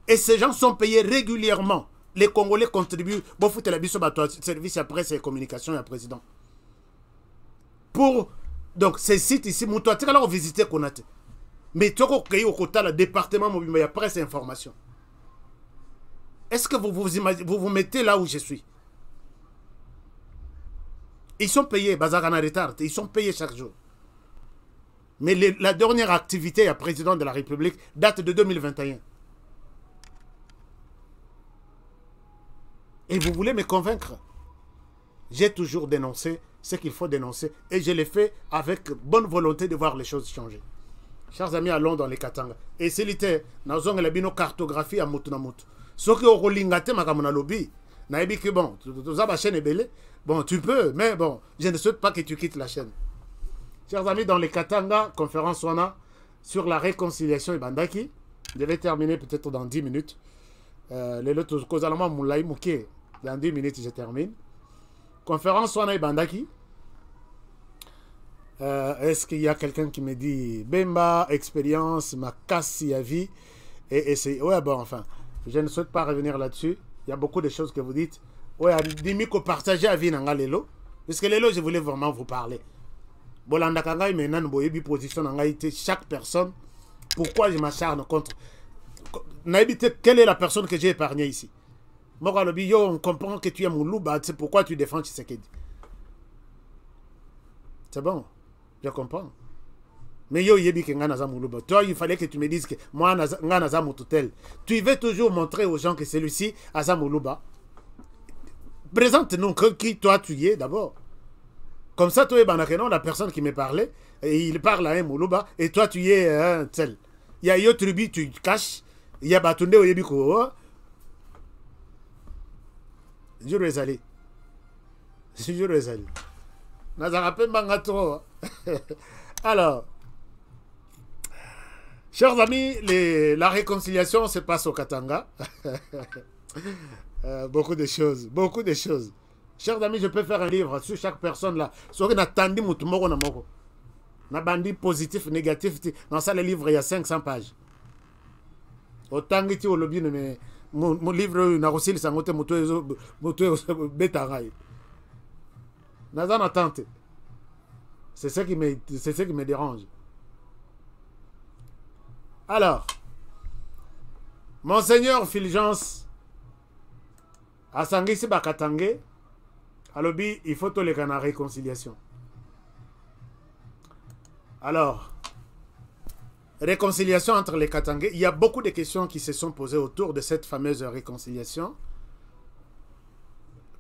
Et ces gens sont payés régulièrement. Les Congolais contribuent. Bon, faut Betelebiso service à presse et communication et à président. Pour donc ces sites ici, vous allez visiter Konate. Mais tu as au quota le département mobile, il y a presse et information. Est-ce que vous vous mettez là où je suis? Ils sont payés, Bazarana retard, ils sont payés chaque jour. Mais la dernière activité à président de la République date de 2021. Et vous voulez me convaincre? J'ai toujours dénoncé ce qu'il faut dénoncer et je l'ai fait avec bonne volonté de voir les choses changer. Chers amis, allons dans les Katanga. Et c'est l'ité, nous avons une cartographie à Moutunamout. Ce qui est au Rolingate, ma lobby, n'a dit que bon, la chaîne est belle. Bon, tu peux, mais bon, je ne souhaite pas que tu quittes la chaîne. Chers amis, dans les Katanga, conférence on a sur la réconciliation et Bandaki. Je vais terminer peut-être dans 10 minutes. Les autres, Kozalama Moulaï Mouké, Dans 10 minutes, je termine. Conférence, on a Bandaki. Est-ce qu'il y a quelqu'un qui me dit Bemba, expérience, ma casse, y a vie et c'est. Ouais, bon, enfin, je ne souhaite pas revenir là-dessus. Il y a beaucoup de choses que vous dites. Ouais, dis-moi que partager à vie dans Lelo. Parce que Lelo, je voulais vraiment vous parler. Bolanda Kangai, maintenant, boyebi position dans chaque personne. Pourquoi je m'acharne contre. Quelle est la personne que j'ai épargnée ici? Moi, on comprend que tu es Moulouba, c'est pourquoi tu défends Tshisekedi. C'est bon, je comprends. Mais yo yebi que ngana za Moulouba. Toi, il fallait que tu me dises que moi, ngana za Moutoutel. Tu veux toujours montrer aux gens que celui-ci a za Moulouba. Présente-nous qui toi tu es d'abord. Comme ça, toi, Banakenon, la personne qui me parlait, et il parle à un Moulouba, et toi tu es un tel. Il y a yo tribu, tu caches. Il y a Batunde au Yebiko. Je les allé. Je les allé. Alors, chers amis, la réconciliation se passe au Katanga. Beaucoup de choses. Beaucoup de choses. Chers amis, je peux faire un livre sur chaque personne là. Sur une attendue, na bandi positif, négatif. Dans ça, le livre, il y a 500 pages. Autant que tu as le lobby, mais mon livre, n'a aussi le sangote, bétaray. N'a pas attente. C'est ce qui me dérange. Alors, Monseigneur Fulgence, à Sangisi Bakatangé, à lobby, il faut tous les canards réconciliation. Alors, réconciliation entre les Katangais. Il y a beaucoup de questions qui se sont posées autour de cette fameuse réconciliation.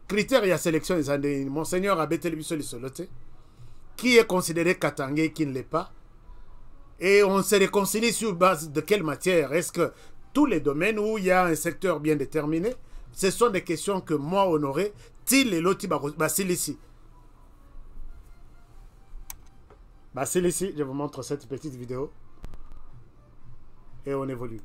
Critères et sélection des années. Monseigneur Abetelibiso Lissolote. Qui est considéré Katangais, qui ne l'est pas. Et on se réconcilie sur base de quelle matière? Est-ce que tous les domaines où il y a un secteur bien déterminé? Ce sont des questions que moi, Honoré, Til et Loti Basilisi. Basilisi, je vous montre cette petite vidéo. Et on évolue.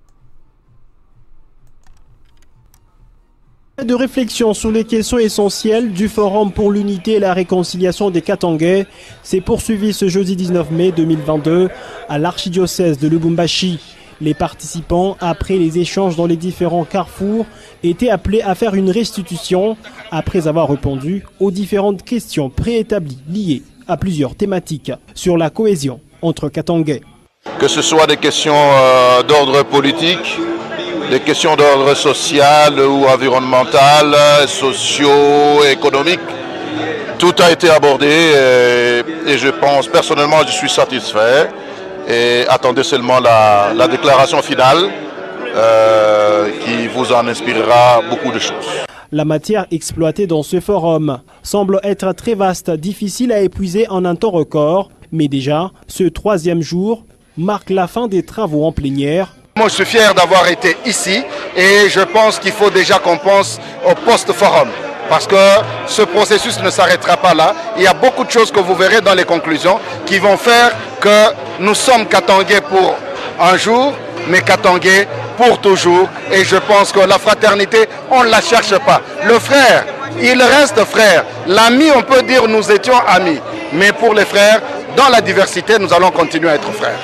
De réflexion sur les questions essentielles du Forum pour l'unité et la réconciliation des Katangais s'est poursuivi ce jeudi 19 mai 2022 à l'archidiocèse de Lubumbashi. Les participants, après les échanges dans les différents carrefours, étaient appelés à faire une restitution après avoir répondu aux différentes questions préétablies liées à plusieurs thématiques sur la cohésion entre Katangais. Que ce soit des questions d'ordre politique, des questions d'ordre social ou environnemental, socio-économique, tout a été abordé et je pense personnellement je suis satisfait et attendez seulement la déclaration finale qui vous en inspirera beaucoup de choses. La matière exploitée dans ce forum semble être très vaste, difficile à épuiser en un temps record, mais déjà ce troisième jour marque la fin des travaux en plénière. Moi, je suis fier d'avoir été ici et je pense qu'il faut déjà qu'on pense au post-forum parce que ce processus ne s'arrêtera pas là. Il y a beaucoup de choses que vous verrez dans les conclusions qui vont faire que nous sommes Katangais pour un jour, mais Katangais pour toujours. Et je pense que la fraternité, on ne la cherche pas. Le frère, il reste frère. L'ami, on peut dire nous étions amis. Mais pour les frères, dans la diversité, nous allons continuer à être frères.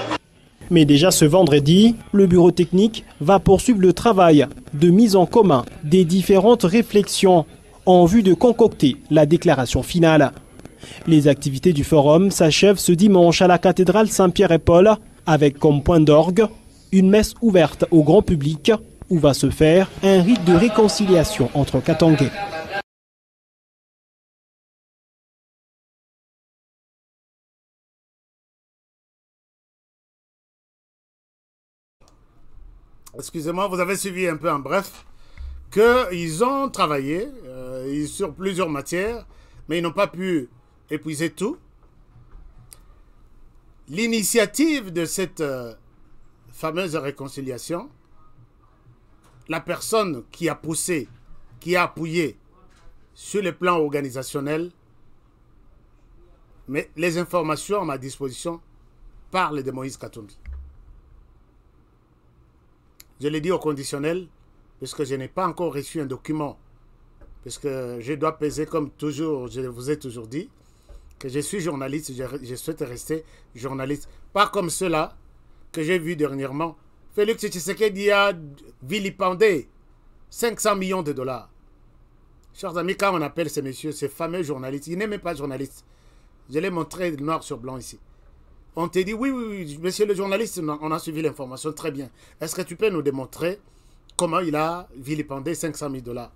Mais déjà ce vendredi, le bureau technique va poursuivre le travail de mise en commun des différentes réflexions en vue de concocter la déclaration finale. Les activités du forum s'achèvent ce dimanche à la cathédrale Saint-Pierre et Paul avec comme point d'orgue une messe ouverte au grand public où va se faire un rite de réconciliation entre Katangais. Excusez-moi, vous avez suivi un peu en bref qu'ils ont travaillé sur plusieurs matières, mais ils n'ont pas pu épuiser tout. L'initiative de cette fameuse réconciliation, la personne qui a poussé, qui a appuyé sur le plan organisationnel, mais les informations à ma disposition parlent de Moïse Katumbi. Je l'ai dit au conditionnel, parce que je n'ai pas encore reçu un document parce que je dois peser comme toujours, je vous ai toujours dit, que je suis journaliste, je souhaite rester journaliste. Pas comme ceux-là que j'ai vus dernièrement. Félix Tshisekedi a vilipendé 500 millions de dollars. Chers amis, quand on appelle ces messieurs, ces fameux journalistes, ils n'aiment pas journalistes. Je l'ai montré noir sur blanc ici. On te dit, oui, oui, oui, monsieur le journaliste, on a suivi l'information, très bien. Est-ce que tu peux nous démontrer comment il a vilipendé 500 000 dollars?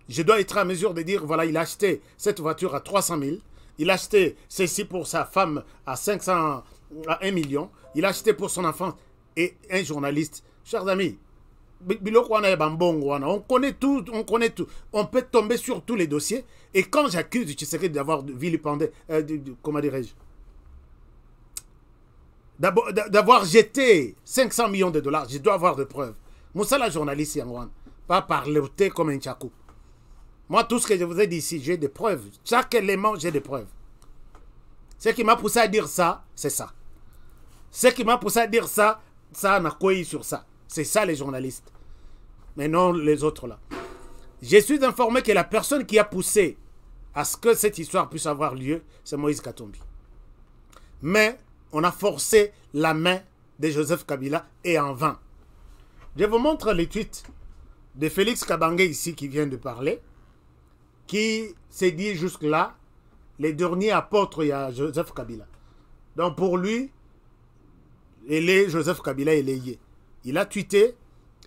Je dois être à mesure de dire, voilà, il a acheté cette voiture à 300 000. Il a acheté ceci pour sa femme à 1 million. Il a acheté pour son enfant. Et un journaliste, chers amis, on connaît tout, on connaît tout. On peut tomber sur tous les dossiers. Et quand j'accuse Tshisekedi d'avoir vilipendé, comment dirais-je, d'avoir jeté 500 millions de dollars, je dois avoir des preuves. Moussa la journaliste Yangwan, pas parler comme un tchakou. Moi, tout ce que je vous ai dit ici, j'ai des preuves. Chaque élément, j'ai des preuves. Ce qui m'a poussé à dire ça, c'est ça. Ce qui m'a poussé à dire ça, ça n'a quoi sur ça. C'est ça les journalistes. Mais non les autres là. Je suis informé que la personne qui a poussé à ce que cette histoire puisse avoir lieu, c'est Moïse Katumbi. Mais on a forcé la main de Joseph Kabila et en vain. Je vous montre les tweets de Félix Kabange ici qui vient de parler, qui s'est dit jusque-là les derniers apôtres à Joseph Kabila. Donc pour lui, Joseph Kabila est lié. Il a tweeté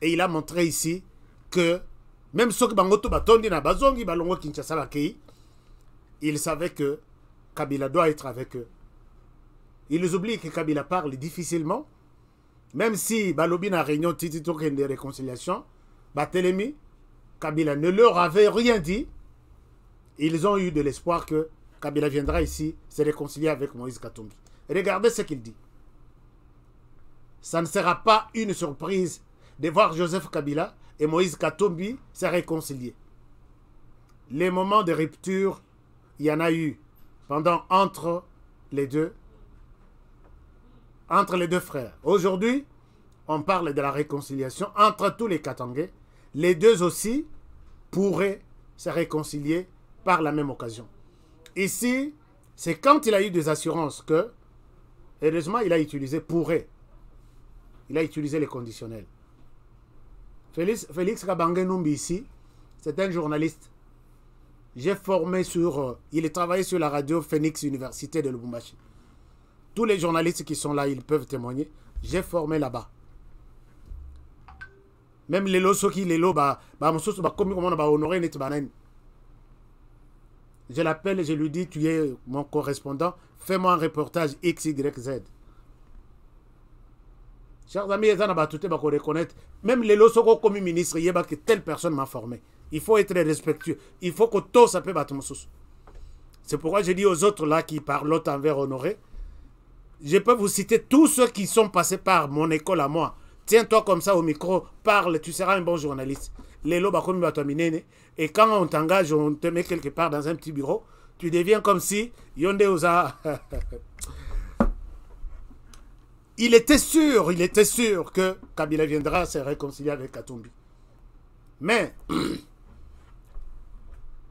et il a montré ici que même ceux qui il savait que Kabila doit être avec eux. Ils oublient que Kabila parle difficilement. Même si Balobi n'a réunion de réconciliation, Batelemi, Kabila ne leur avait rien dit. Ils ont eu de l'espoir que Kabila viendra ici se réconcilier avec Moïse Katumbi. Regardez ce qu'il dit. Ça ne sera pas une surprise de voir Joseph Kabila et Moïse Katumbi se réconcilier. Les moments de rupture, il y en a eu entre les deux frères. Aujourd'hui, on parle de la réconciliation entre tous les Katangais. Les deux aussi pourraient se réconcilier par la même occasion. Ici, c'est quand il a eu des assurances que, heureusement, il a utilisé pourrait. Il a utilisé les conditionnels. Félix Kabange Numbi ici, c'est un journaliste. J'ai formé sur... il a travaillé sur la radio Phoenix Université de Lubumbashi. Tous les journalistes qui sont là, ils peuvent témoigner. J'ai formé là-bas. Même les lots qui les lots, honorer. Je l'appelle et je lui dis, tu es mon correspondant, fais-moi un reportage XYZ. Chers amis, même les lots comme ministre, il y a que telle personne m'a formé. Il faut être respectueux. Il faut que tout ça peut battre mon sous. C'est pourquoi je dis aux autres là qui parlent l'autre envers Honoré, je peux vous citer tous ceux qui sont passés par mon école à moi. Tiens-toi comme ça au micro, parle, tu seras un bon journaliste. Et quand on t'engage, on te met quelque part dans un petit bureau, tu deviens comme si Yonde Oza. Il était sûr que Kabila viendra se réconcilier avec Katumbi. Mais,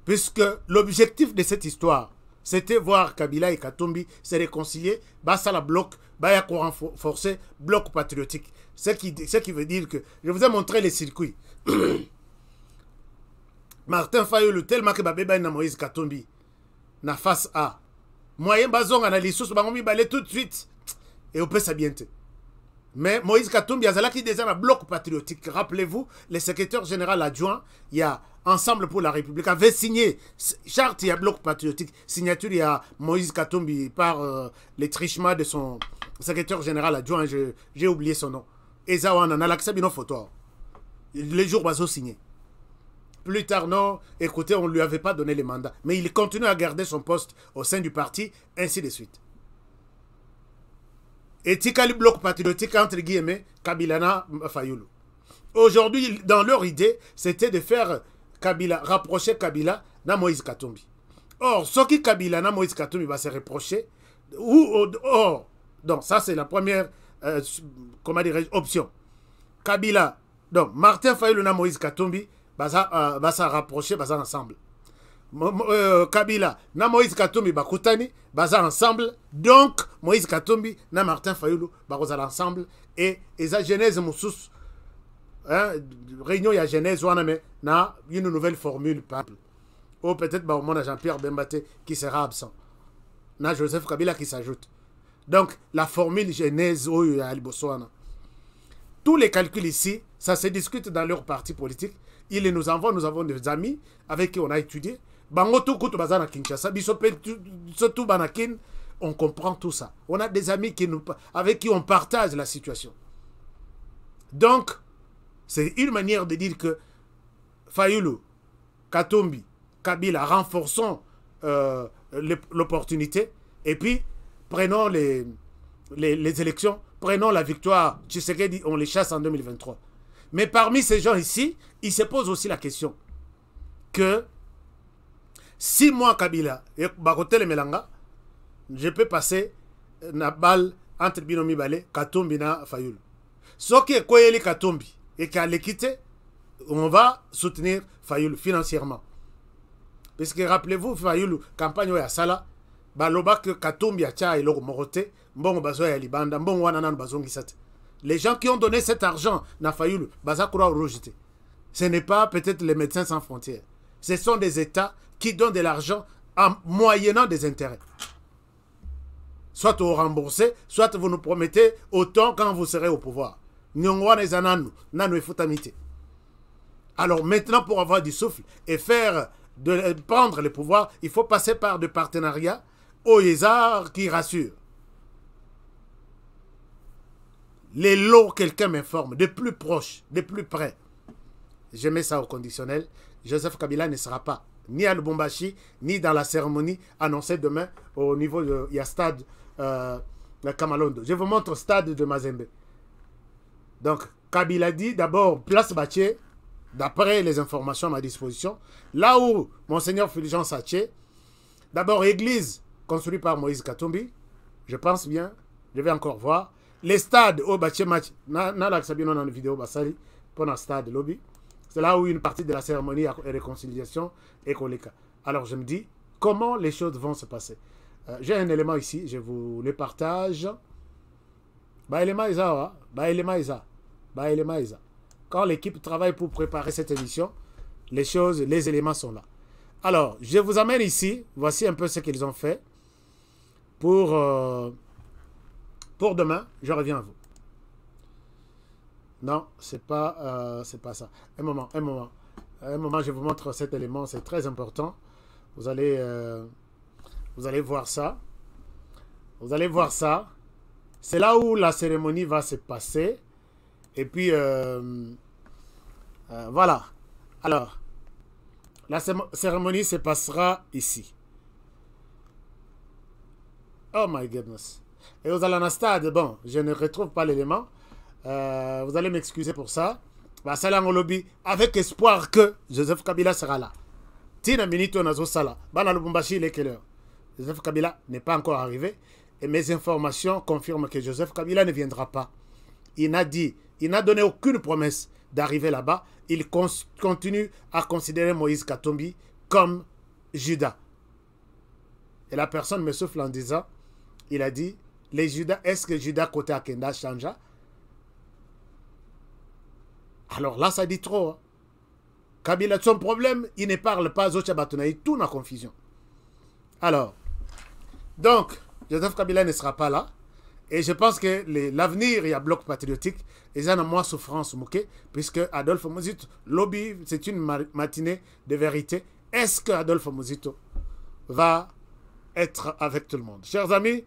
puisque l'objectif de cette histoire, c'était voir Kabila et Katumbi se réconcilier, ça la bloc, il y a renforcer bloc patriotique. Ce qui veut dire que, je vous ai montré les circuits. Martin Fayulu, tellement que Babé na Moïse Katumbi, na face A. Moyen bazong analyse, bangomi balé tout de suite. Et on peut s'abienter. Mais Moïse Katumbi, il y a qui déjà un bloc patriotique. Rappelez-vous, le secrétaire général adjoint, il y a Ensemble pour la République, avait signé charte, il y a bloc patriotique. Signature, il y a Moïse Katumbi par les trichements de son secrétaire général adjoint, j'ai oublié son nom. Et ça, on a l'accès à photo. Les jours baso signé. Plus tard, non, écoutez, on ne lui avait pas donné le mandat. Mais il continue à garder son poste au sein du parti, ainsi de suite. Et Tikali bloc patriotique, entre guillemets, Kabilana Fayulu. Aujourd'hui, dans leur idée, c'était de faire Kabila, rapprocher Kabila de Moïse Katumbi. Or, ce qui Kabila de Moïse Katumbi va se reprocher, donc ça c'est la première option. Kabila, donc Martin Fayulu de Moïse Katumbi, va se rapprocher ensemble. Kabila na Moïse Katumbi bakutani baza ensemble, donc Moïse Katumbi na Martin Fayulu bakozala ensemble, et eza genèse mosusu, réunion ya genèse wana me na une nouvelle formule peuple, ou peut-être ba on a Jean-Pierre Bembate qui sera absent, na Joseph Kabila qui s'ajoute. Donc la formule genèse oyo ya Libosoana, tous les calculs ici ça se discute dans leur parti politique. Ils nous envoient, nous avons des amis avec qui on a étudié. Bangoto Kutu Bazana Kinshasa, Bisotou Banakin, on comprend tout ça. On a des amis avec qui on partage la situation. Donc, c'est une manière de dire que Fayulu, Katumbi, Kabila, renforçons l'opportunité, et puis prenons les élections, prenons la victoire. Tshisekedi, on les chasse en 2023. Mais parmi ces gens ici, il se pose aussi la question que si moi, Kabila, et Bakotel Melanga, je peux passer na balle entre Binomi Balé, Katumbi na Fayulu. Ce qui est Koyeli Katumbi et qui a l'équité, on va soutenir Fayulu financièrement. Parce que rappelez-vous, Fayulu, campagne à Sala, Baloba que Katumbi a tia et l'or moroté, bon bazo ya libanda, bon wananan bazongi sate. Les gens qui ont donné cet argent na Fayulu, Bazakura ou rejeté. Ce n'est pas peut-être les médecins sans frontières. Ce sont des États qui donnent de l'argent en moyennant des intérêts. Soit vous remboursez, soit vous nous promettez autant quand vous serez au pouvoir. Alors maintenant, pour avoir du souffle et prendre le pouvoir, il faut passer par des partenariats au hasard qui rassurent. Les lots, quelqu'un m'informe, de plus proche, de plus près. Je mets ça au conditionnel. Joseph Kabila ne sera pas ni à Lubumbashi, ni dans la cérémonie annoncée demain au niveau de stade Kamalondo. Je vous montre le stade de Mazembe. Donc, Kabila dit d'abord place Baché, d'après les informations à ma disposition. Là où Monseigneur Fulgence Saché, d'abord église construite par Moïse Katumbi, je pense bien, je vais encore voir. Les stades au Baché match, na la sabino dans la vidéo Basali, pendant le stade lobby. C'est là où une partie de la cérémonie et réconciliation est collée. Alors je me dis, comment les choses vont se passer? J'ai un élément ici, je vous le partage. Quand l'équipe travaille pour préparer cette émission, les éléments sont là. Alors, je vous amène ici, voici un peu ce qu'ils ont fait. Pour demain, je reviens à vous. Non, c'est pas ça. Un moment, je vous montre cet élément, c'est très important. Vous allez voir ça. Vous allez voir ça. C'est là où la cérémonie va se passer. Et puis, voilà. Alors, la cérémonie se passera ici. Oh my goodness. Et aux Alanastades, bon, je ne retrouve pas l'élément. Vous allez m'excuser pour ça. Lobby, avec espoir que Joseph Kabila sera là. Tina Minito Nazo Sala. Bana Lubumbashi, il est quelle heure? Joseph Kabila n'est pas encore arrivé. Et mes informations confirment que Joseph Kabila ne viendra pas. Il n'a donné aucune promesse d'arriver là-bas. Il continue à considérer Moïse Katumbi comme Judas. Et la personne me souffle en disant, il a dit, les Judas, est-ce que Judas côté Akenda changea? Alors là, ça dit trop. Hein. Kabila, son problème, il ne parle pas aux Tchabatonaï, tout n'a confusion. Alors, donc, Joseph Kabila ne sera pas là. Et je pense que l'avenir, il y a bloc patriotique. Et ça, moins souffrance, puisque Adolphe Muzito, lobby, c'est une matinée de vérité. Est-ce que Adolphe Muzito va être avec tout le monde? Chers amis,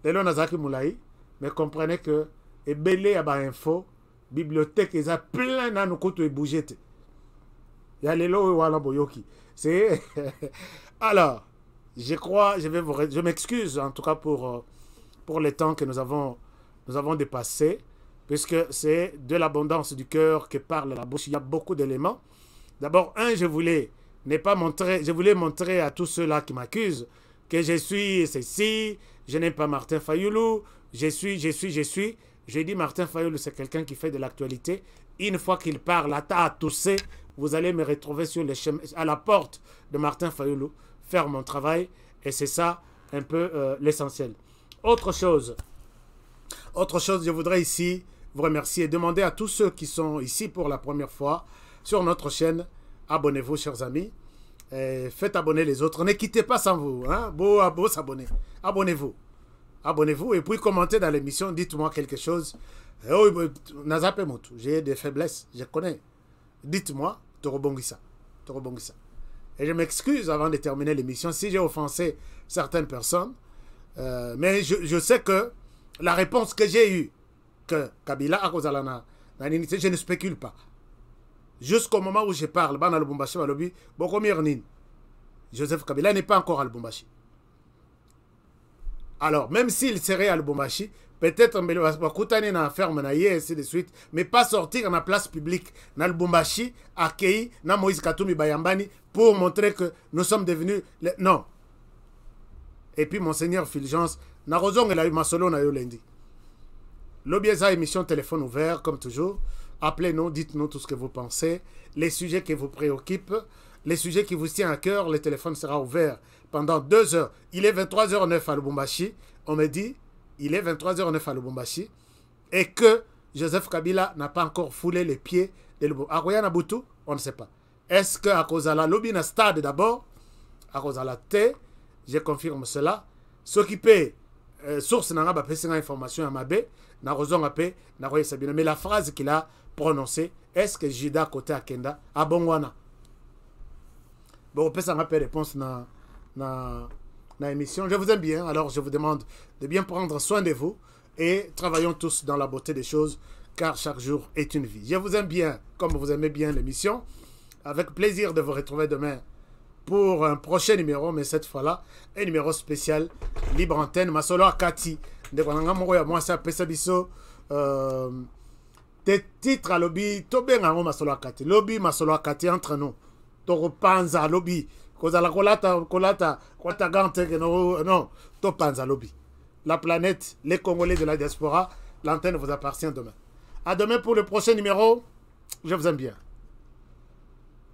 Lelo Nazaki Moulaï, mais comprenez que, et belé à info, bibliothèque, ils ont plein d'anoukoto et bougé. Il y a les lots et Wala Boyoki. C'est. Alors, je crois, je m'excuse en tout cas pour les temps que nous avons dépassés, puisque c'est de l'abondance du cœur que parle la bouche. Il y a beaucoup d'éléments. D'abord, je voulais montrer à tous ceux-là qui m'accusent que je suis ceci, je n'aime pas Martin Fayulu, je suis. J'ai dit Martin Fayulu, c'est quelqu'un qui fait de l'actualité. Une fois qu'il parle, à tousser, vous allez me retrouver sur les chemins, à la porte de Martin Fayulu, faire mon travail. Et c'est ça un peu l'essentiel. Autre chose, je voudrais ici vous remercier et demander à tous ceux qui sont ici pour la première fois sur notre chaîne, abonnez-vous, chers amis. Et faites abonner les autres. Ne quittez pas sans vous. Hein? Beau s'abonner. Abonnez-vous. Abonnez-vous et puis commentez dans l'émission. Dites-moi quelque chose. J'ai des faiblesses. Je connais. Dites-moi. Torobongisa. Et je m'excuse avant de terminer l'émission si j'ai offensé certaines personnes. Mais je sais que la réponse que j'ai eue, que Kabila a causé je ne spécule pas. Jusqu'au moment où je parle, Joseph Kabila n'est pas encore à Lubumbashi. Alors, même s'il serait à Lubumbashi, peut-être na ferme na et ainsi de suite, mais pas sortir dans la place publique, na Lubumbashi, accueilli na Moïse Katumbi Bayambani pour montrer que nous sommes devenus... Non. Et puis, Monseigneur Fulgence, na rozong la masolo na yo lundi. L'obieza émission téléphone ouvert, comme toujours. Appelez-nous, dites-nous tout ce que vous pensez, les sujets qui vous préoccupent, les sujets qui vous tiennent à cœur. Le téléphone sera ouvert pendant 2 heures. Il est 23h09 à Lubumbashi. On me dit, il est 23h09 à Lubumbashi. Et que Joseph Kabila n'a pas encore foulé les pieds de Lubumbashi. Aroyana Boutou, on ne sait pas. Est-ce que à cause de la lobby na stade d'abord, à cause de la T, je confirme cela. Ce qui paie, source n'a pas fait information à ma baie, n'a raison à paix, n'a rien sabine. Mais la phrase qu'il a prononcée, est-ce que Jida côté Akenda à Bongwana? Bon, on peut s'en rappeler réponse dans l'émission. Je vous aime bien, alors je vous demande de bien prendre soin de vous et travaillons tous dans la beauté des choses, car chaque jour est une vie. Je vous aime bien, comme vous aimez bien l'émission. Avec plaisir de vous retrouver demain pour un prochain numéro, mais cette fois-là, un numéro spécial, libre antenne, Masolo Akati. Moi, ça Pesabiso. Des titres à lobby, Tobenga Masolo Akati. Lobby, Masolo Akati entre nous. Toro Panza, lobby. Cause à la colata, non, Topanza, lobby. La planète, les Congolais de la diaspora, l'antenne vous appartient demain. À demain pour le prochain numéro. Je vous aime bien.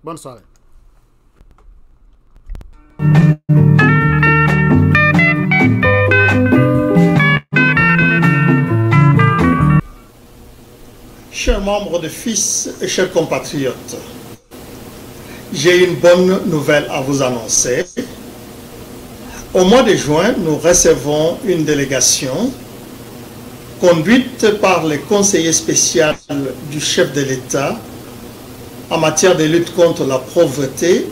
Bonne soirée. Chers membres de FIS et chers compatriotes, j'ai une bonne nouvelle à vous annoncer. Au mois de juin, nous recevons une délégation conduite par le conseiller spécial du chef de l'État en matière de lutte contre la pauvreté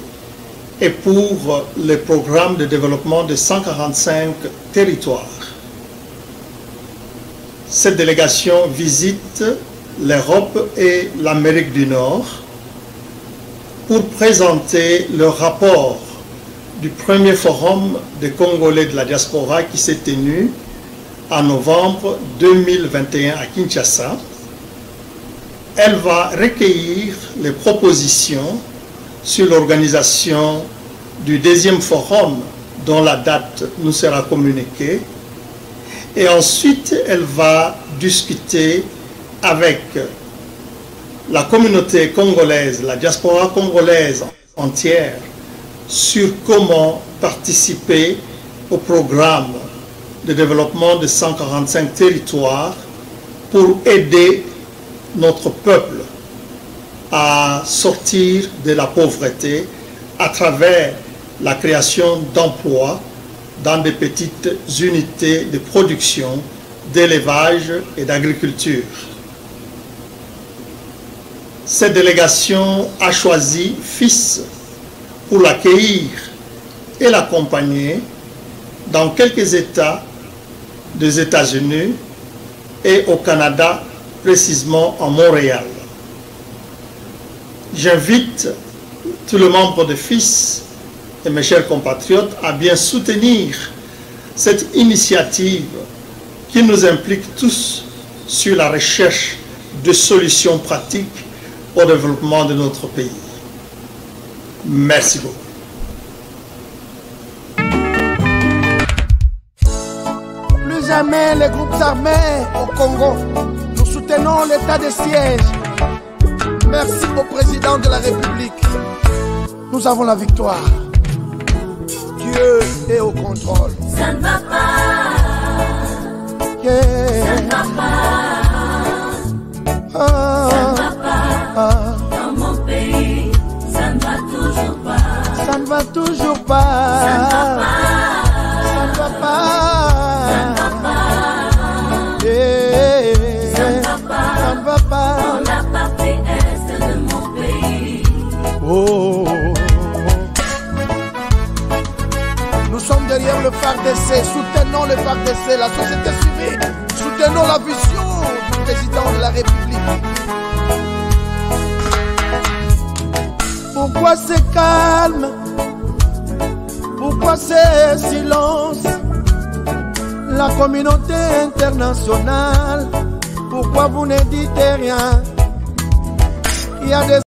et pour le programme de développement de 145 territoires. Cette délégation visite l'Europe et l'Amérique du Nord pour présenter le rapport du premier forum des Congolais de la diaspora qui s'est tenu en novembre 2021 à Kinshasa. Elle va recueillir les propositions sur l'organisation du deuxième forum dont la date nous sera communiquée. Et ensuite, elle va discuter avec la communauté congolaise, la diaspora congolaise entière, sur comment participer au programme de développement de 145 territoires pour aider notre peuple à sortir de la pauvreté à travers la création d'emplois dans des petites unités de production, d'élevage et d'agriculture. Cette délégation a choisi FIS pour l'accueillir et l'accompagner dans quelques États des États-Unis et au Canada, précisément en Montréal. J'invite tous les membres de FIS et mes chers compatriotes à bien soutenir cette initiative qui nous implique tous sur la recherche de solutions pratiques au développement de notre pays. Merci beaucoup. Plus jamais les groupes armés au Congo. Nous soutenons l'état de siège. Merci au président de la République. Nous avons la victoire. Dieu est au contrôle. Ça ne va pas. Yeah. Ça ne va pas. Ça ne va pas. Dans mon pays, ça ne va toujours pas. Ça ne va toujours pas. Ça ne va pas. Ça ne va pas. Ça ne va pas. Yeah. Ça ne va pas. Ça ne va pas. Dans la partie est de mon pays. Oh. Nous sommes derrière le FARDC. Soutenons le FARDC, la société civile. Soutenons la vision du président de la République. Pourquoi c'est calme? Pourquoi c'est silence? La communauté internationale, pourquoi vous ne dites rien? Il y a des